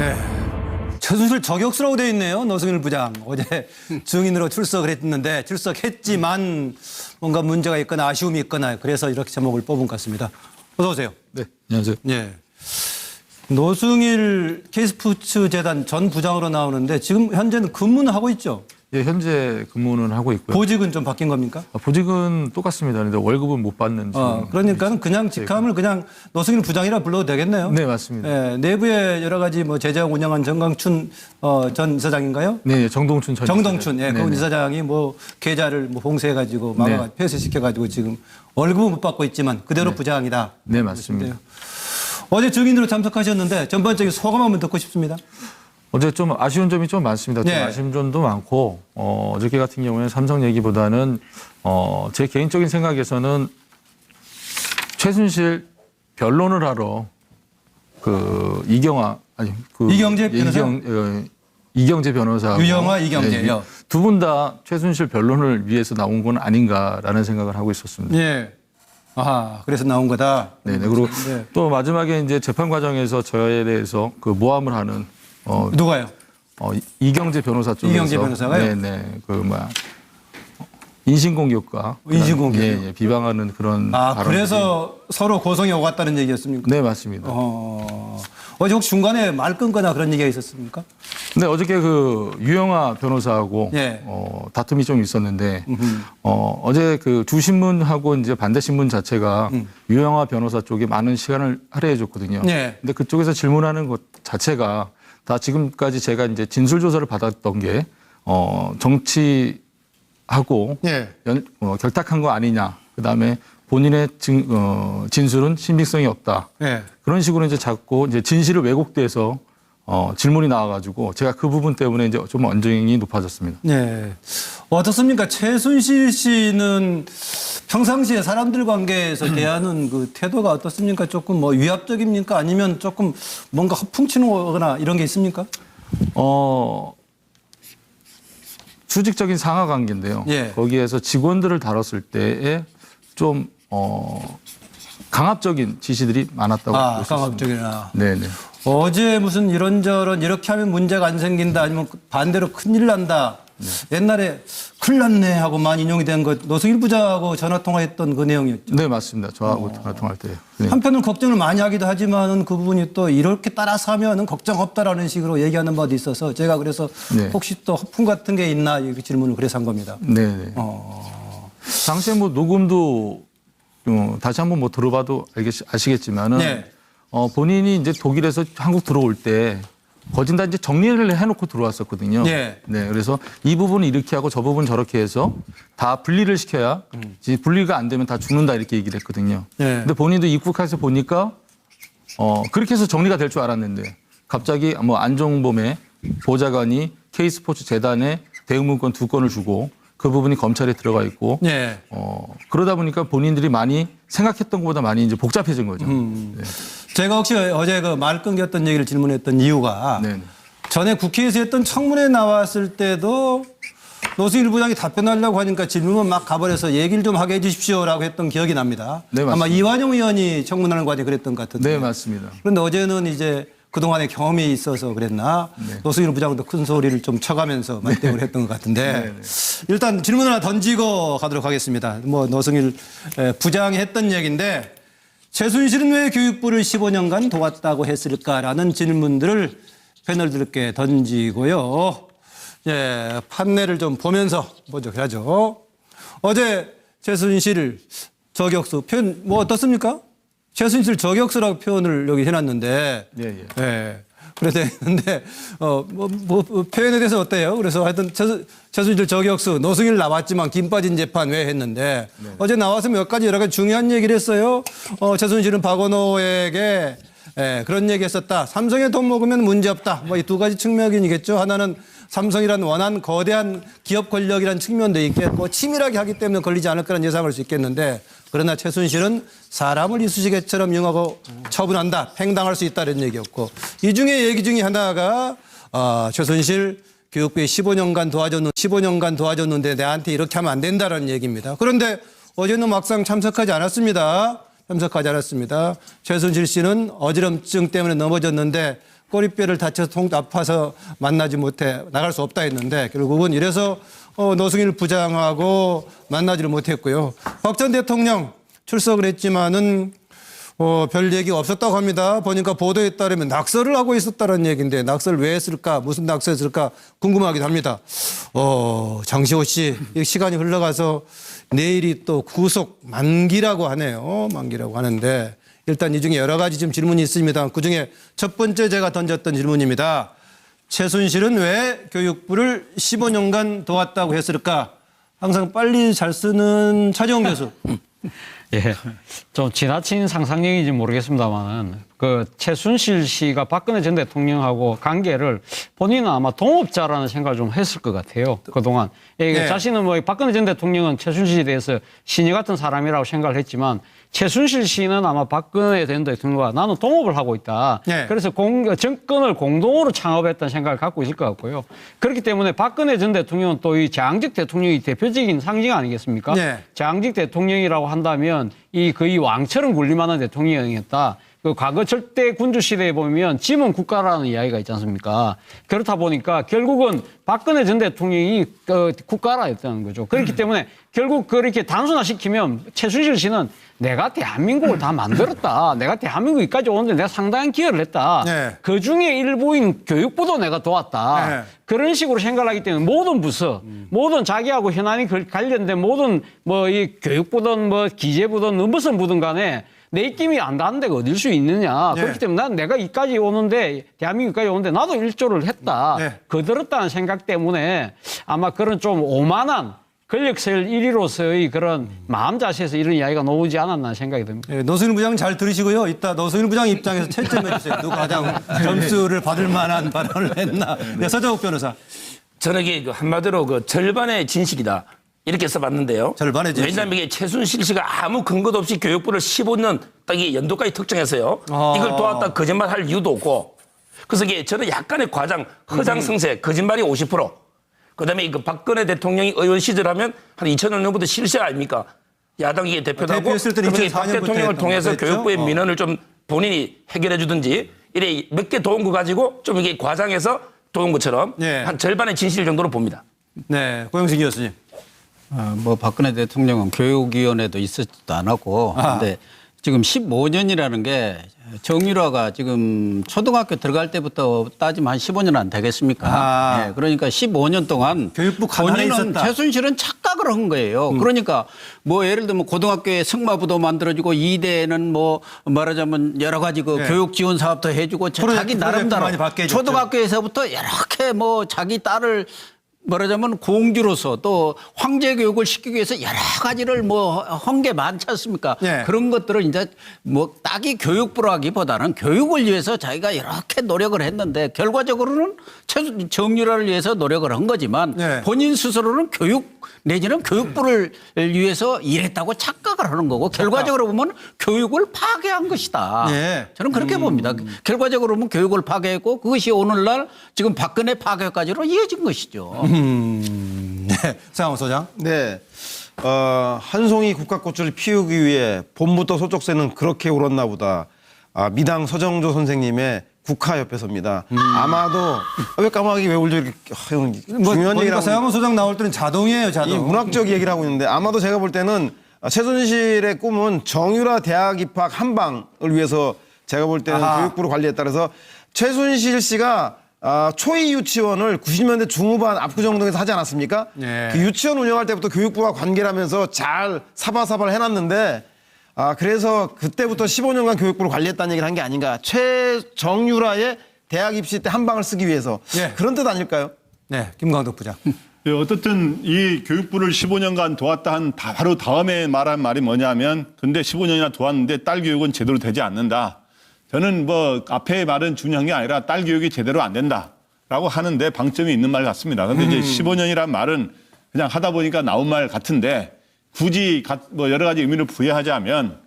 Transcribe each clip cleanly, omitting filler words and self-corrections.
네. 최순실 저격수라고 되어 있네요. 노승일 부장. 어제 증인으로 출석을 했는데 출석했지만 뭔가 문제가 있거나 아쉬움이 있거나 그래서 이렇게 제목을 뽑은 것 같습니다. 어서 오세요. 네, 안녕하세요. 예. 노승일 K스포츠 재단 전 부장으로 나오는데 지금 현재는 근무는 하고 있죠? 예, 현재 근무는 하고 있고요. 보직은 좀 바뀐 겁니까? 보직은 똑같습니다. 그런데 월급은 못 받는. 그러니까 그냥 직함을 그냥 노승일 부장이라 불러도 되겠네요. 네, 맞습니다. 예, 내부에 여러 가지 뭐 제재하고 운영한 정강춘 전 이사장인가요? 네, 정동춘 전 정동춘, 예, 네, 그 이사장이 뭐 계좌를 뭐 봉쇄해가지고 막아 폐쇄시켜가지고 지금 월급은 못 받고 있지만 그대로 부장이다. 네, 맞습니다. 어제 증인으로 참석하셨는데 전반적인 소감 한번 듣고 싶습니다. 어제 좀 아쉬운 점이 좀 많습니다. 좀 아쉬운 점도 많고 어저께 같은 경우에는 삼성 얘기보다는 제 개인적인 생각에서는 최순실 변론을 하러 그 이경재 변호사, 이경재 변호사, 유영아 이경재요. 두 분 다 최순실 변론을 위해서 나온 건 아닌가라는 생각을 하고 있었습니다. 예. 아하, 그래서 나온 거다. 네네. 그리고 또 마지막에 이제 재판 과정에서 저에 대해서 그 모함을 하는 누가요? 이경재 변호사 쪽에서 이경재 변호사가요? 네네. 그 뭐야 인신공격과 인신공격 예, 비방하는 그런 그래서 서로 고성이 오갔다는 얘기였습니까? 네, 맞습니다. 어제 혹시 중간에 말 끊거나 그런 얘기가 있었습니까? 네, 어저께 그 유영아 변호사하고 다툼이 좀 있었는데 어제 그 두 신문하고 이제 반대 신문 자체가 유영아 변호사 쪽에 많은 시간을 할애해 줬거든요. 네. 근데 그쪽에서 질문하는 것 자체가 다 지금까지 제가 이제 진술 조사를 받았던 게 정치하고 결탁한 거 아니냐. 그다음에 본인의 진술은 신빙성이 없다. 그런 식으로 이제 자꾸 이제 진실을 왜곡돼서 질문이 나와가지고 제가 그 부분 때문에 이제 좀 언쟁이 높아졌습니다. 네. 어떻습니까? 최순실 씨는 평상시에 사람들 관계에서 대하는 그 태도가 어떻습니까? 조금 뭐 위압적입니까? 아니면 조금 뭔가 허풍치거나 이런 게 있습니까? 수직적인 상하 관계인데요. 거기에서 직원들을 다뤘을 때에 좀 강압적인 지시들이 많았다고 볼 수 있습니다. 강압적이나. 네네. 어제 무슨 이런저런 이렇게 하면 문제가 안 생긴다 아니면 반대로 큰일 난다. 옛날에 큰일 났네 하고만 인용이 된 것 노승일 부장하고 전화통화했던 그 내용이었죠. 네, 맞습니다. 저하고 전화통화할 때. 네. 한편은 걱정을 많이 하기도 하지만은 그 부분이 또 이렇게 따라서 하면은 걱정 없다라는 식으로 얘기하는 바도 있어서 제가 그래서 혹시 또 허풍 같은 게 있나 이렇게 질문을 그래서 한 겁니다. 네네. 당시에 뭐 녹음도 다시 한번 뭐 들어봐도 아시겠지만은 본인이 이제 독일에서 한국 들어올 때 거진 다 이제 정리를 해놓고 들어왔었거든요. 네. 그래서 이 부분은 이렇게 하고 저 부분 저렇게 해서 다 분리를 시켜야 분리가 안 되면 다 죽는다 이렇게 얘기를 했거든요. 근데 본인도 입국해서 보니까 그렇게 해서 정리가 될 줄 알았는데 갑자기 뭐 안종범의 보좌관이 K스포츠 재단에 대응문건 2건을 주고 그 부분이 검찰에 들어가 있고 그러다 보니까 본인들이 많이 생각했던 것보다 많이 이제 복잡해진 거죠. 제가 혹시 어제 그 말 끊겼던 얘기를 질문했던 이유가 전에 국회에서 했던 청문회 나왔을 때도 노승일 부장이 답변하려고 하니까 질문만 막 가버려서 얘기를 좀 하게 해 주십시오라고 했던 기억이 납니다. 아마 이완용 의원이 청문하는 과정에 그랬던 것 같은데. 네, 맞습니다. 그런데 어제는 이제 그동안의 경험이 있어서 그랬나 노승일 부장도 큰 소리를 좀 쳐가면서 말대응을 했던 것 같은데 일단 질문 하나 던지고 가도록 하겠습니다. 뭐 노승일 부장이 했던 얘기인데 최순실은 왜 교육부를 15년간 도왔다고 했을까라는 질문들을 패널들께 던지고요. 판례를 좀 보면서 먼저 해야죠. 어제 최순실 저격수 표현 뭐 어떻습니까? 최순실 저격수라고 표현을 여기 해놨는데, 그런데 표현에 대해서 어때요? 그래서 하여튼 최순실 저격수 노승일 나왔지만 김 빠진 재판 왜 했는데 어제 나와서 몇 가지 여러 가지 중요한 얘기를 했어요. 최순실은 박원호에게 그런 얘기했었다. 삼성에 돈 먹으면 문제 없다. 뭐 이 두 가지 측면이겠죠. 하나는 삼성이란 원한 거대한 기업 권력이란 측면도 있겠고 치밀하게 하기 때문에 걸리지 않을 거란 예상할 수 있겠는데 그러나 최순실은 사람을 이쑤시개처럼 이용하고 처분한다. 팽당할 수 있다는 얘기였고 이 중에 얘기 중에 하나가 최순실 교육부에 15년간 도와줬는데 내한테 이렇게 하면 안 된다는 얘기입니다. 그런데 어제는 막상 참석하지 않았습니다. 최순실 씨는 어지럼증 때문에 넘어졌는데 꼬리뼈를 다쳐서 아파서 만나지 못해 나갈 수 없다 했는데 결국은 이래서 노승일 부장하고 만나지를 못했고요. 박 전 대통령 출석을 했지만은 별 얘기가 없었다고 합니다. 보니까 보도에 따르면 낙서를 하고 있었다는 얘기인데 낙서를 왜 했을까? 무슨 낙서였을까? 궁금하기도 합니다. 장시호 씨, 시간이 흘러가서 내일이 또 구속 만기라고 하네요. 만기라고 하는데 일단 이 중에 여러 가지 지금 질문이 있습니다. 그중에 첫 번째 제가 던졌던 질문입니다. 최순실은 왜 교육부를 15년간 도왔다고 했을까? 항상 빨리 잘 쓰는 차재홍 교수. 예, 좀 지나친 상상력인지 모르겠습니다만 그 최순실 씨가 박근혜 전 대통령하고 관계를 본인은 아마 동업자라는 생각을 좀 했을 것 같아요. 그동안 네. 자신은 뭐 박근혜 전 대통령은 최순실에 대해서 신이 같은 사람이라고 생각을 했지만 최순실 씨는 아마 박근혜 전 대통령과 나는 동업을 하고 있다. 네. 그래서 정권을 공동으로 창업했다는 생각을 갖고 있을 것 같고요. 그렇기 때문에 박근혜 전 대통령은 또 이 장직 대통령이 대표적인 상징 아니겠습니까? 네. 장직 대통령이라고 한다면 이 거의 왕처럼 군림하는 대통령이었다. 그 과거 절대 군주 시대에 보면 지문 국가라는 이야기가 있지 않습니까? 그렇다 보니까 결국은 박근혜 전 대통령이 국가라였다는 거죠. 그렇기 때문에 결국 그렇게 단순화시키면 최순실 씨는 내가 대한민국을 다 만들었다. 내가 대한민국까지 오는데 내가 상당한 기여를 했다. 네. 그 중에 일부인 교육부도 내가 도왔다. 네. 그런 식으로 생각을 하기 때문에 모든 부서, 모든 자기하고 현안이 관련된 모든 뭐 이 교육부든 뭐 기재부든 무슨 부든 간에 내 입김이 안 닿는 데가 어딜 수 있느냐. 네. 그렇기 때문에 난 내가 이까지 오는데 대한민국까지 오는데 나도 일조를 했다. 네. 거들었다는 생각 때문에 아마 그런 좀 오만한 권력서열 1위로서의 그런 마음 자세에서 이런 이야기가 나오지 않았나 생각이 듭니다. 네, 노승일 부장 잘 들으시고요. 이따 노승일 부장 입장에서 채점해 주세요. 누가 가장 점수를 받을 만한 발언을 했나. 네, 서정욱 변호사. 저는 이게 한마디로 그 절반의 진실이다. 이렇게 써봤는데요. 절반의 진실. 왜냐하면 이게 최순실 씨가 아무 근거도 없이 교육부를 15년 딱 이 연도까지 특정해서요. 이걸 도왔다 거짓말 할 이유도 없고. 그래서 이게 저는 약간의 과장, 허장성세, 거짓말이 50%. 그다음에 그 박근혜 대통령이 의원 시절하면 한 2005년부터 실세 아닙니까? 야당이 대표도 하고 대표했을 때는 그러면 박 2004년부터 대통령을 통해서 했죠? 교육부의 민원을 좀 본인이 해결해 주든지 이래 몇 개 도운 거 가지고 좀 이게 과장해서 도운 것처럼 네. 한 절반의 진실 정도로 봅니다. 네, 고영식 교수님. 뭐 박근혜 대통령은 교육위원회도 있었지도 않았고, 근데 지금 15년이라는 게 정유라가 지금 초등학교 들어갈 때부터 따지면 한 15년 안 되겠습니까? 네, 그러니까 15년 동안 교육부 관할에 본인은 있었다. 최순실은 착각을 한 거예요. 그러니까 뭐 예를 들면 고등학교에 승마부도 만들어주고 이대에는 뭐 말하자면 여러 가지 그 네. 교육 지원 사업도 해주고 자기 나름대로 많이 받게 해줬죠. 초등학교에서부터 이렇게 뭐 자기 딸을 말하자면 공주로서 또 황제 교육을 시키기 위해서 여러 가지를 뭐 한 게 많지 않습니까? 네. 그런 것들을 이제 뭐 딱히 교육부라기보다는 교육을 위해서 자기가 이렇게 노력을 했는데 결과적으로는 정유라를 위해서 노력을 한 거지만 네. 본인 스스로는 교육 내지는 교육부를 위해서 일했다고 착각을 하는 거고 결과적으로 보면 교육을 파괴한 것이다. 네. 저는 그렇게 봅니다. 결과적으로 보면 교육을 파괴했고 그것이 오늘날 지금 박근혜 파괴까지로 이어진 것이죠. 네, 상황 소장. 네. 한 송이 국화꽃을 피우기 위해 봄부터 소쩍새는 그렇게 울었나 보다. 미당 서정조 선생님의 국화협회서입니다. 아마도 왜 까마귀 왜 울죠? 이렇게 뭐 중요한 보니까 얘기를 하고 서양원 소장 나올 때는 자동이에요, 이 자동. 문학적 얘기를 하고 있는데 아마도 제가 볼 때는 최순실의 꿈은 정유라 대학 입학 한 방을 위해서 제가 볼 때는 아하. 교육부를 관리했다 그래서 최순실 씨가 초이 유치원을 90년대 중후반 압구정동에서 하지 않았습니까? 네. 그 유치원 운영할 때부터 교육부와 관계를 하면서 잘 사바사바를 해놨는데 그래서 그때부터 15년간 교육부를 관리했다는 얘기를 한 게 아닌가. 최정유라의 대학 입시 때 한 방을 쓰기 위해서 네. 그런 뜻 아닐까요? 네, 김광덕 부장. 네, 어떻든 이 교육부를 15년간 도왔다 한 바로 다음에 말한 말이 뭐냐면 근데 15년이나 도왔는데 딸 교육은 제대로 되지 않는다. 저는 뭐 앞에 말은 중요한 게 아니라 딸 교육이 제대로 안 된다라고 하는데 방점이 있는 말 같습니다. 근데 이제 15년이란 말은 그냥 하다 보니까 나온 말 같은데 굳이 뭐 여러 가지 의미를 부여하자면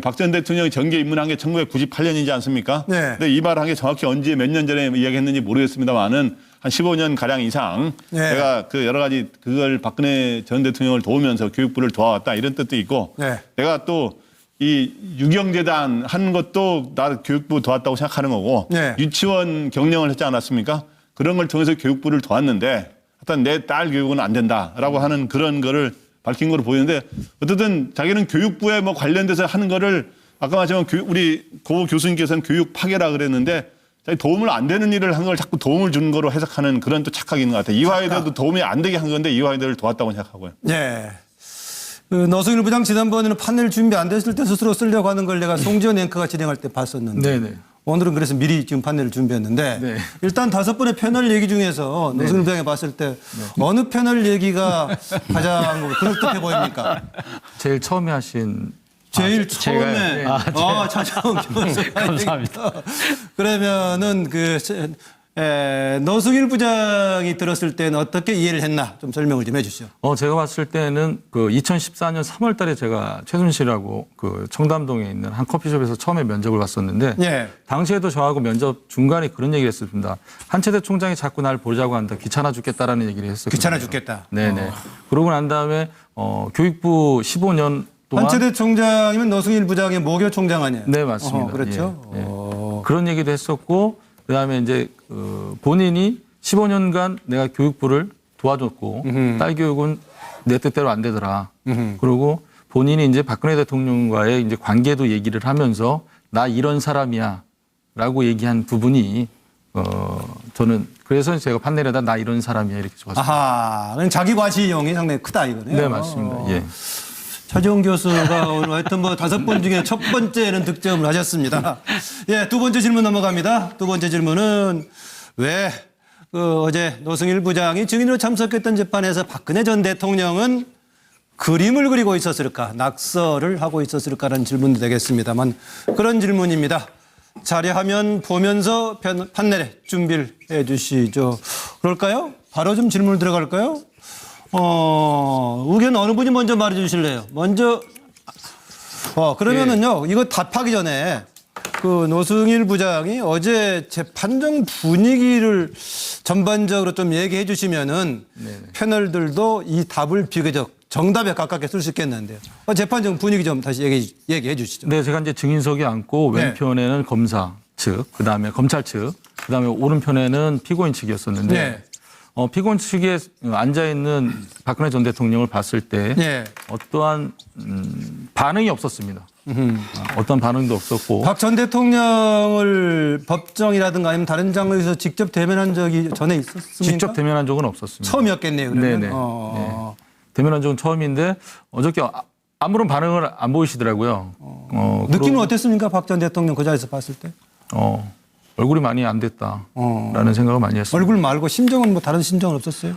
박 전 대통령이 정계 입문한 게 1998년이지 않습니까? 네. 근데 이 말한 게 정확히 언제 몇 년 전에 이야기했는지 모르겠습니다만은 한 15년 가량 이상 네. 내가 그 여러 가지 그걸 박근혜 전 대통령을 도우면서 교육부를 도와왔다 이런 뜻도 있고 네. 내가 또 이 유경재단 한 것도 나 교육부 도왔다고 생각하는 거고 네. 유치원 경영을 했지 않았습니까? 그런 걸 통해서 교육부를 도왔는데 하여튼 내 딸 교육은 안 된다라고 하는 그런 거를 밝힌 거로 보이는데 어쨌든 자기는 교육부에 뭐 관련돼서 하는 거를 아까 말했지만 우리 고 교수님께서는 교육 파괴라 그랬는데 자기 도움을 안 되는 일을 한 걸 자꾸 도움을 주는 거로 해석하는 그런 또 착각이 있는 것 같아요. 이화여대도 도움이 안 되게 한 건데 이화여대를 도왔다고 생각하고요. 네. 그 노승일 부장 지난번에는 판넬 준비 안 됐을 때 스스로 쓰려고 하는 걸 내가 송지현 앵커가 진행할 때 봤었는데 네네. 오늘은 그래서 미리 지금 판넬을 준비했는데 네. 일단 5번의 패널 얘기 중에서 노승일 부장이 봤을 때 어느 패널 얘기가 가장 그럴듯해 보입니까? 제일 처음에 하신 제일 처음에 제가요? 차정원 교수가 감사합니다. 그러면은 노승일 부장이 들었을 때는 어떻게 이해를 했나 좀 설명을 좀 해주시죠. 제가 봤을 때는 그 2014년 3월 달에 제가 최순실하고 그 청담동에 있는 한 커피숍에서 처음에 면접을 봤었는데 예. 당시에도 저하고 면접 중간에 그런 얘기를 했습니다. 한채대 총장이 자꾸 날 보자고 한다. 귀찮아 죽겠다라는 얘기를 했었거든요. 귀찮아 죽겠다. 네네. 그러고 난 다음에 교육부 15년 동안 한채대 총장이면 노승일 부장의 모교 총장 아니에요? 네, 맞습니다. 그렇죠. 예, 예. 그런 얘기도 했었고 그다음에 이제 본인이 15년간 내가 교육부를 도와줬고 딸 교육은 내 뜻대로 안 되더라. 그리고 본인이 이제 박근혜 대통령과의 이제 관계도 얘기를 하면서 나 이런 사람이야라고 얘기한 부분이 저는 그래서 제가 판넬에다 나 이런 사람이야 이렇게 적었습니다. 아하, 그럼 자기 과시용이 상당히 크다 이거네요. 네, 맞습니다. 예. 차지원 교수가 오늘 하여튼 5번 중에 첫 번째는 득점을 하셨습니다. 예, 두 번째 질문 넘어갑니다. 두 번째 질문은 왜 어제 노승일 부장이 증인으로 참석했던 재판에서 박근혜 전 대통령은 그림을 그리고 있었을까, 낙서를 하고 있었을까라는 질문도 되겠습니다만 그런 질문입니다. 자료화면 보면서 판넬에 준비를 해 주시죠. 그럴까요? 바로 좀 질문 들어갈까요? 의견 어느 분이 먼저 말해 주실래요? 먼저, 그러면은요, 이거 답하기 전에 그 노승일 부장이 어제 재판정 분위기를 전반적으로 좀 얘기해 주시면은 패널들도 이 답을 비교적 정답에 가깝게 쓸 수 있겠는데요. 재판정 분위기 좀 다시 얘기해 주시죠. 네, 제가 이제 증인석에 앉고 네. 왼편에는 검사 측, 그다음에 검찰 측, 그다음에 오른편에는 피고인 측이었었는데 네. 피고인 측에 앉아 있는 박근혜 전 대통령을 봤을 때 네. 어떠한 반응이 없었습니다. 어떤 반응도 없었고 박 전 대통령을 법정이라든가 아니면 다른 장소에서 직접 대면한 적이 전에 있었습니까? 직접 대면한 적은 없었습니다. 처음이었겠네요. 그러면. 네네. 네. 대면한 적은 처음인데 어저께 아무런 반응을 안 보이시더라고요. 느낌은 어땠습니까? 박 전 대통령 그 자리에서 봤을 때? 얼굴이 많이 안 됐다라는 생각을 많이 했어요. 얼굴 말고 심정은 뭐 다른 심정은 없었어요?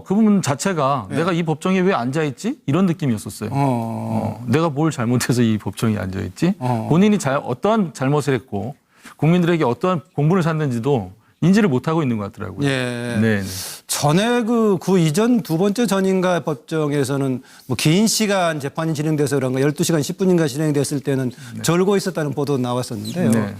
그 부분 자체가 내가 이 법정에 왜 앉아있지? 이런 느낌이었었어요. 내가 뭘 잘못해서 이 법정에 앉아있지? 본인이 어떠한 잘못을 했고 국민들에게 어떠한 공분을 샀는지도 인지를 못하고 있는 것 같더라고요. 예. 네. 전에 그 이전 두 번째 전인가 법정에서는 뭐 긴 시간 재판이 진행돼서 그런가 12시간 10분인가 진행됐을 때는 절고 있었다는 보도 나왔었는데요. 네.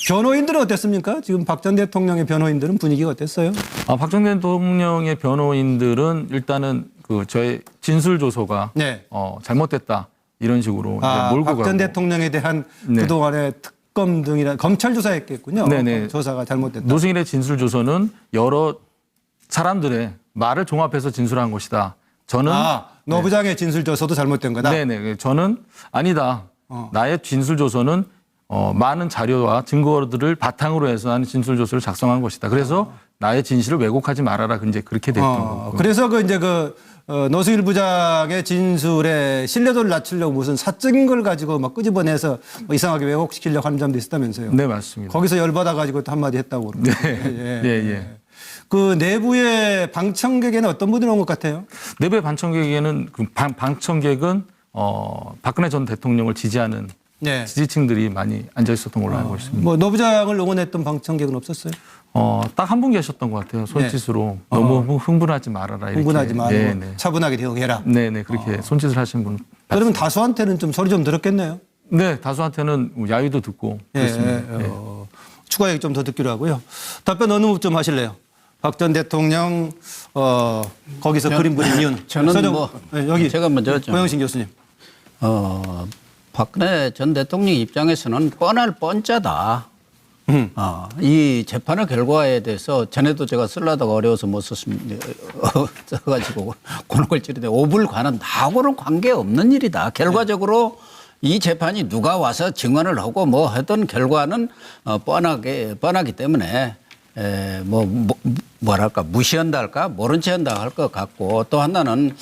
변호인들은 어땠습니까? 지금 박 전 대통령의 변호인들은 분위기가 어땠어요? 박 전 대통령의 변호인들은 일단은 저의 진술 조서가 네. 잘못됐다 이런 식으로 이제 몰고 가고. 박 전 대통령에 대한 네. 그동안의 특검 등이나 검찰 조사했겠군요. 네네. 조사가 잘못됐다. 노승일의 진술 조서는 여러 사람들의 말을 종합해서 진술한 것이다. 저는 노 부장의 진술 조서도 잘못된 거다. 네네. 저는 아니다. 나의 진술 조서는 많은 자료와 증거들을 바탕으로 해서 하는 진술 조서를 작성한 것이다. 그래서 나의 진실을 왜곡하지 말아라. 이제 그렇게 됐던 거고. 그래서 노승일 부장의 진술에 신뢰도를 낮추려고 무슨 사적인 걸 가지고 막 끄집어내서 뭐 이상하게 왜곡시키려고 하는 점도 있었다면서요. 네, 맞습니다. 거기서 열받아 가지고 또 한마디 했다고 그러고. 네. 예. 그 내부의 방청객에는 어떤 분들이 온 것 같아요? 내부의 방청객에는 방청객은 박근혜 전 대통령을 지지하는 네. 지지층들이 많이 앉아 있었던 걸로 알고 있습니다. 뭐 노 부장을 응원했던 방청객은 없었어요? 딱 한 분 계셨던 것 같아요. 손짓으로 너무 흥분하지 말아라. 이렇게. 흥분하지 말고 네네. 차분하게 대응해라. 네네. 그렇게 손짓을 하신 분. 그러면 다수한테는 좀 소리 좀 들었겠네요. 네. 다수한테는 야유도 듣고 그렇습니다. 네. 추가 얘기 좀 더 듣기로 하고요. 답변 어느 좀 하실래요? 박 전 대통령 거기서 그림 그린 이유는? 저는 여기 제가 먼저 하죠. 고영신 교수님. 박근혜 전 대통령 입장에서는 뻔할 뻔짜다. 이 재판의 결과에 대해서 전에도 제가 쓰려다가 어려워서 못 썼습니다. 써가지고 곤혹을 치르되 오불관은 나하고는 관계없는 일이다. 결과적으로 이 재판이 누가 와서 증언을 하고 뭐 하던 결과는 뻔하기 때문에 뭐랄까 무시한다 할까 모른 체 한다 할 것 같고 또 하나는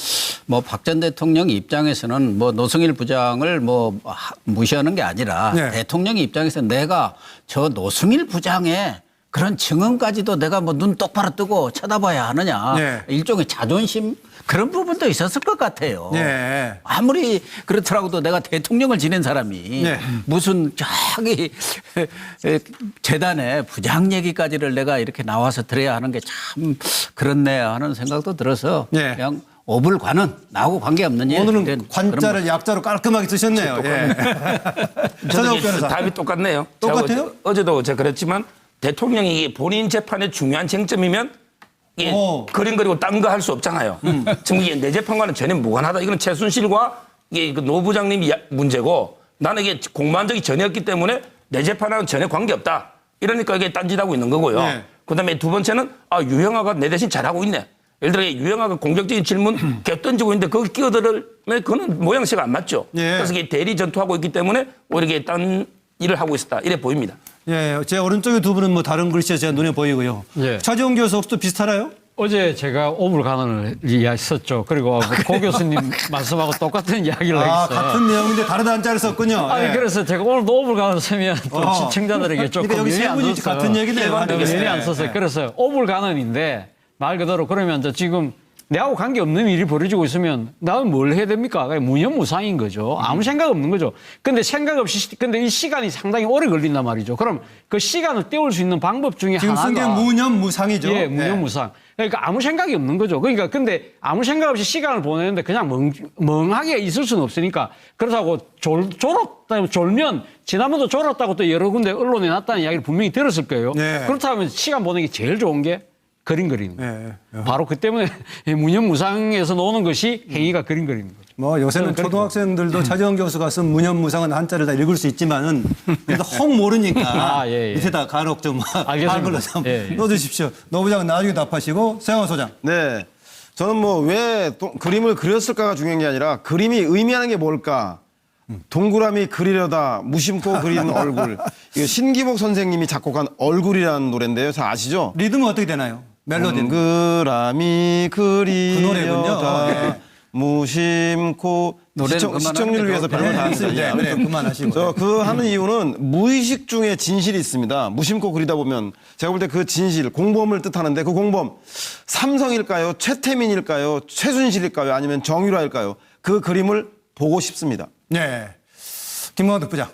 뭐 박 전 대통령 입장에서는 뭐 노승일 부장을 뭐 무시하는 게 아니라 네. 대통령 입장에서 내가 저 노승일 부장의 그런 증언까지도 내가 뭐 눈 똑바로 뜨고 쳐다봐야 하느냐 네. 일종의 자존심 그런 부분도 있었을 것 같아요. 네. 아무리 그렇더라고도 내가 대통령을 지낸 사람이 네. 무슨 저기 재단의 부장 얘기까지를 내가 이렇게 나와서 들어야 하는 게 참 그렇네 하는 생각도 들어서 네. 그냥 오불관은 나하고 관계없는 일. 오늘은 관자를 약자로 깔끔하게 쓰셨네요. 예. 서정욱 변호사. 답이 똑같네요. 똑같아요? 제가 어제도 제가 그랬지만 대통령이 본인 재판의 중요한 쟁점이면 이게 그림 그리고 딴 거 할 수 없잖아요. 지금 이게 내 재판과는 전혀 무관하다. 이건 최순실과 이게 그 노 부장님 문제고 나는 이게 공무원 적이 전혀 없기 때문에 내 재판하고는 전혀 관계없다. 이러니까 이게 딴짓하고 있는 거고요. 네. 그다음에 두 번째는 유영아가 내 대신 잘하고 있네. 예를 들어 유영아가 공격적인 질문 계속 던지고 있는데 거기 끼어들면 그거는 모양새가 안 맞죠. 예. 그래서 이게 대리 전투하고 있기 때문에 오히려 이게 딴 일을 하고 있었다. 이래 보입니다. 예, 제 오른쪽에 두 분은 뭐 다른 글씨가 제 눈에 보이고요. 예. 차지원 교수 혹시 또 비슷하나요? 어제 제가 오불간언을 이야기했었죠. 그리고 고 교수님 말씀하고 똑같은 이야기를 아, 했어요. 같은 내용인데 다른 한자를 썼군요. 아니 예. 그래서 제가 오늘도 오불간언을 쓰면 또 시청자들에게 조금 그러니까 여기 세 안 분이 썼어요. 같은 얘기네요. 면이 안 썼어요. 그래서 오불간언인데 말 그대로 그러면 이제 지금 내하고 관계없는 일이 벌어지고 있으면 나는 뭘 해야 됩니까? 무념무상인 거죠. 아무 생각 없는 거죠. 근데 생각 없이 근데 이 시간이 상당히 오래 걸린단 말이죠. 그럼 그 시간을 때울 수 있는 방법 중에 지금 하나가 쓴 게 무념무상이죠. 예, 무념무상. 그러니까 아무 생각이 없는 거죠. 그러니까 근데 아무 생각 없이 시간을 보내는데 그냥 멍하게 있을 수는 없으니까 그렇다고 졸면 지난번도 졸았다고 또 여러 군데 언론에 났다는 이야기를 분명히 들었을 거예요. 네. 그렇다면 시간 보내기 제일 좋은 게 그림 그리는 거예요. 예. 바로 그 때문에 무념무상에서 나오는 것이 행위가 그림 그리는 거죠. 뭐 요새는 그렇게 초등학생들도 차지원 교수가 쓴 무념무상한 한자를 다 읽을 수 있지만은 그래도 혹 모르니까 예. 밑에다 간혹 좀 알겠습니다. 한글로 좀 예. 넣어주십시오. 노 부장은 나중에 답하시고 세영호 소장. 네. 저는 뭐 왜 그림을 그렸을까가 중요한 게 아니라 그림이 의미하는 게 뭘까? 동그라미 그리려다 무심코 그린 얼굴. 이거 신기복 선생님이 작곡한 얼굴이라는 노래인데요. 잘 아시죠? 리듬은 어떻게 되나요? 멜로디는? 동그라미 노래군요. 그리려다 예. 무심코 노래는 그만하는 시청률을 게 위해서 좋을 별걸 다 네, 합니다. 네, 그만하시고. 저 그 하는 이유는 무의식 중에 진실이 있습니다. 무심코 그리다 보면 제가 볼 때 그 진실, 공범을 뜻하는데 그 공범 삼성일까요? 최태민일까요? 최순실일까요? 아니면 정유라일까요? 그 그림을 보고 싶습니다. 네. 김광덕 부장.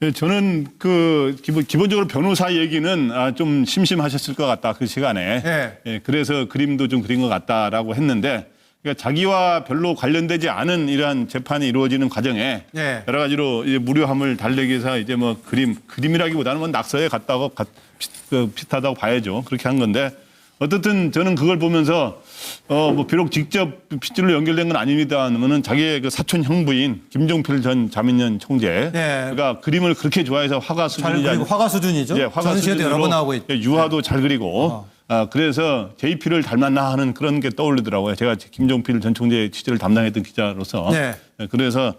예, 저는 그 기본적으로 변호사 얘기는 좀 심심하셨을 것 같다 그 시간에. 예. 예, 그래서 그림도 좀 그린 것 같다라고 했는데 그러니까 자기와 별로 관련되지 않은 이러한 재판이 이루어지는 과정에 예. 여러 가지로 이제 무료함을 달래기 위해서 이제 뭐 그림이라기보다는 뭐 낙서에 갔다고 비슷하다고 봐야죠. 그렇게 한 건데 어떻든 저는 그걸 보면서 뭐 비록 직접 핏줄로 연결된 건 아닙니다만은 자기의 그 사촌 형부인 김종필 전 자민련 총재 예. 그가 그림을 그렇게 좋아해서 화가 잘 수준이지 그리고 화가 수준이죠. 예, 화가 전시회도 여러 번 수준으로 나오고 있죠. 유화도 잘 그리고 그래서 JP를 닮았나 하는 그런 게 떠오르더라고요. 제가 김종필 전 총재 취재를 담당했던 기자로서 네. 그래서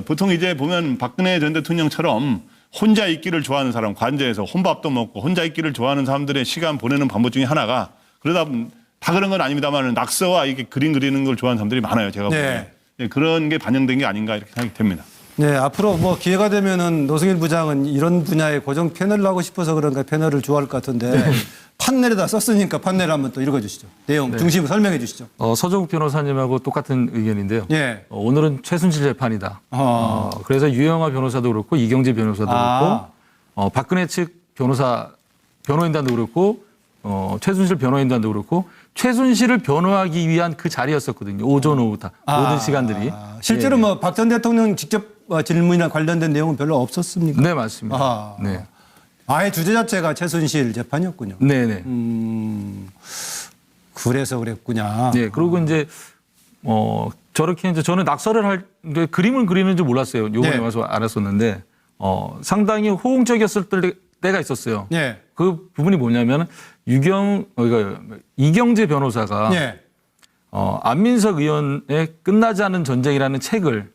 보통 이제 보면 박근혜 전 대통령처럼 혼자 있기를 좋아하는 사람, 관저에서 혼밥도 먹고 혼자 있기를 좋아하는 사람들의 시간 보내는 방법 중에 하나가 그러다 보면 다 그런 건 아닙니다만 낙서와 이게 그림 그리는 걸 좋아하는 사람들이 많아요. 제가 보기에. 예, 그런 게 반영된 게 아닌가 이렇게 생각이 됩니다. 네, 앞으로 뭐 기회가 되면은 노승일 부장은 이런 분야의 고정 패널을 하고 싶어서 그런가 패널을 좋아할 것 같은데 판넬에다 썼으니까 판넬 한번 또 읽어주시죠. 내용 중심을 설명해 주시죠. 서정욱 변호사님하고 똑같은 의견인데요. 예. 오늘은 최순실 재판이다. 그래서 유영아 변호사도 그렇고 이경재 변호사도 그렇고 박근혜 측 변호인단도 그렇고 최순실 변호인단도 그렇고 최순실을 변호하기 위한 그 자리였었거든요. 오전 오후 다 모든 시간들이. 실제로 뭐 박 전 대통령 직접 질문이나 관련된 내용은 별로 없었습니까? 네, 맞습니다. 아. 네. 아예 주제 자체가 최순실 재판이었군요. 네네. 그래서 그랬구냐. 네, 그리고 이제 저렇게 이제 저는 낙서를 할 때 그림을 그리는 줄 몰랐어요. 요번에 네. 와서 알았었는데 상당히 호응적이었을 때가 있었어요. 네. 그 부분이 뭐냐면 이경재 변호사가 네. 안민석 의원의 끝나지 않은 전쟁이라는 책을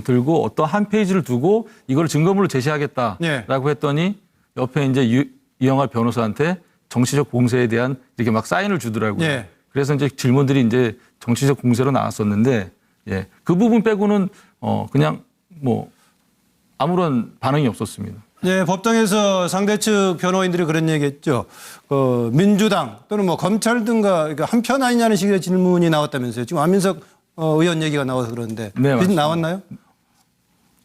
들고 어떤 한 페이지를 두고 이걸 증거물로 제시하겠다라고 네. 했더니 옆에 이제 이영하 변호사한테 정치적 공세에 대한 이렇게 막 사인을 주더라고요. 네. 그래서 이제 질문들이 이제 정치적 공세로 나왔었는데 예. 그 부분 빼고는 그냥 뭐 아무런 반응이 없었습니다. 네, 법정에서 상대 측 변호인들이 그런 얘기했죠. 민주당 또는 뭐 검찰 등과 한편 아니냐는 식의 질문이 나왔다면서요. 지금 안민석 의원 얘기가 나와서 그러는데 네, 그 맞습니다. 나왔나요?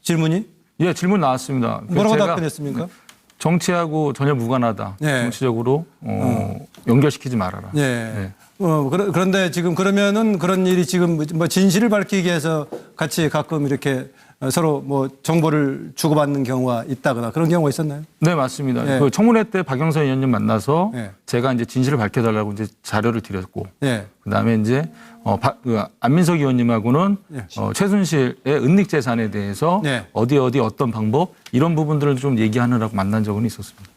질문이? 예, 질문 나왔습니다. 뭐라고 제가 답변했습니까? 정치하고 전혀 무관하다. 네. 정치적으로 연결시키지 말아라. 네. 네. 그런데 지금 그러면은 그런 일이 지금 뭐 진실을 밝히기 위해서 같이 가끔 이렇게 서로 뭐 정보를 주고받는 경우가 있다거나 그런 경우가 있었나요? 네, 맞습니다. 네. 그 청문회 때 박영선 의원님 만나서 네. 제가 이제 진실을 밝혀달라고 이제 자료를 드렸고, 네. 그다음에 이제 안민석 의원님하고는 네. 최순실의 은닉 재산에 대해서 네. 어디 어떤 방법 이런 부분들을 좀 얘기하느라고 만난 적은 있었습니다.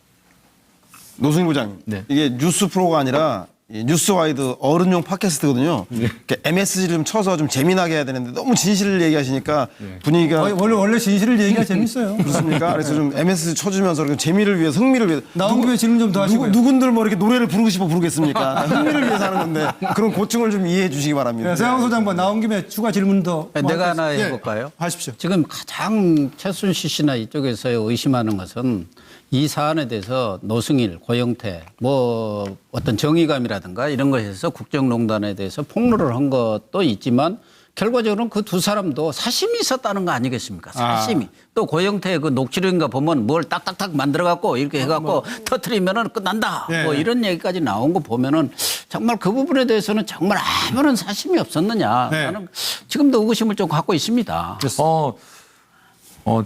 노승일 부장님, 네. 이게 뉴스 프로가 아니라 이 뉴스와이드 어른용 팟캐스트거든요. 이렇게 MSG를 좀 쳐서 좀 재미나게 해야 되는데 너무 진실을 얘기하시니까 분위기가 원래 진실을 얘기가 재밌어요. 그렇습니까? 그래서 좀 MSG 쳐주면서 이렇게 재미를 위해 흥미를 위해 나온 김에 질문 좀 더 하시고요. 누군들 뭐 이렇게 노래를 부르고 싶어 부르겠습니까? 흥미를 위해서 하는 건데 그런 고충을 좀 이해해 주시기 바랍니다. 네, 세영 소장관 나온 김에 추가 질문 더. 내가 하나 예, 해볼까요? 하십시오. 지금 가장 최순실 씨나 이쪽에서 의심하는 것은 이 사안에 대해서 노승일, 고영태, 뭐 어떤 정의감이라든가 이런 것에서 국정농단에 대해서 폭로를 한 것도 있지만 결과적으로는 그 두 사람도 사심이 있었다는 거 아니겠습니까? 사심이. 또 고영태의 그 녹취록인가 보면 뭘 딱딱딱 만들어갖고 이렇게 해갖고 터트리면은 끝난다. 네. 뭐 이런 얘기까지 나온 거 보면은 정말 그 부분에 대해서는 정말 아무런 사심이 없었느냐. 네. 나는 지금도 의구심을 좀 갖고 있습니다.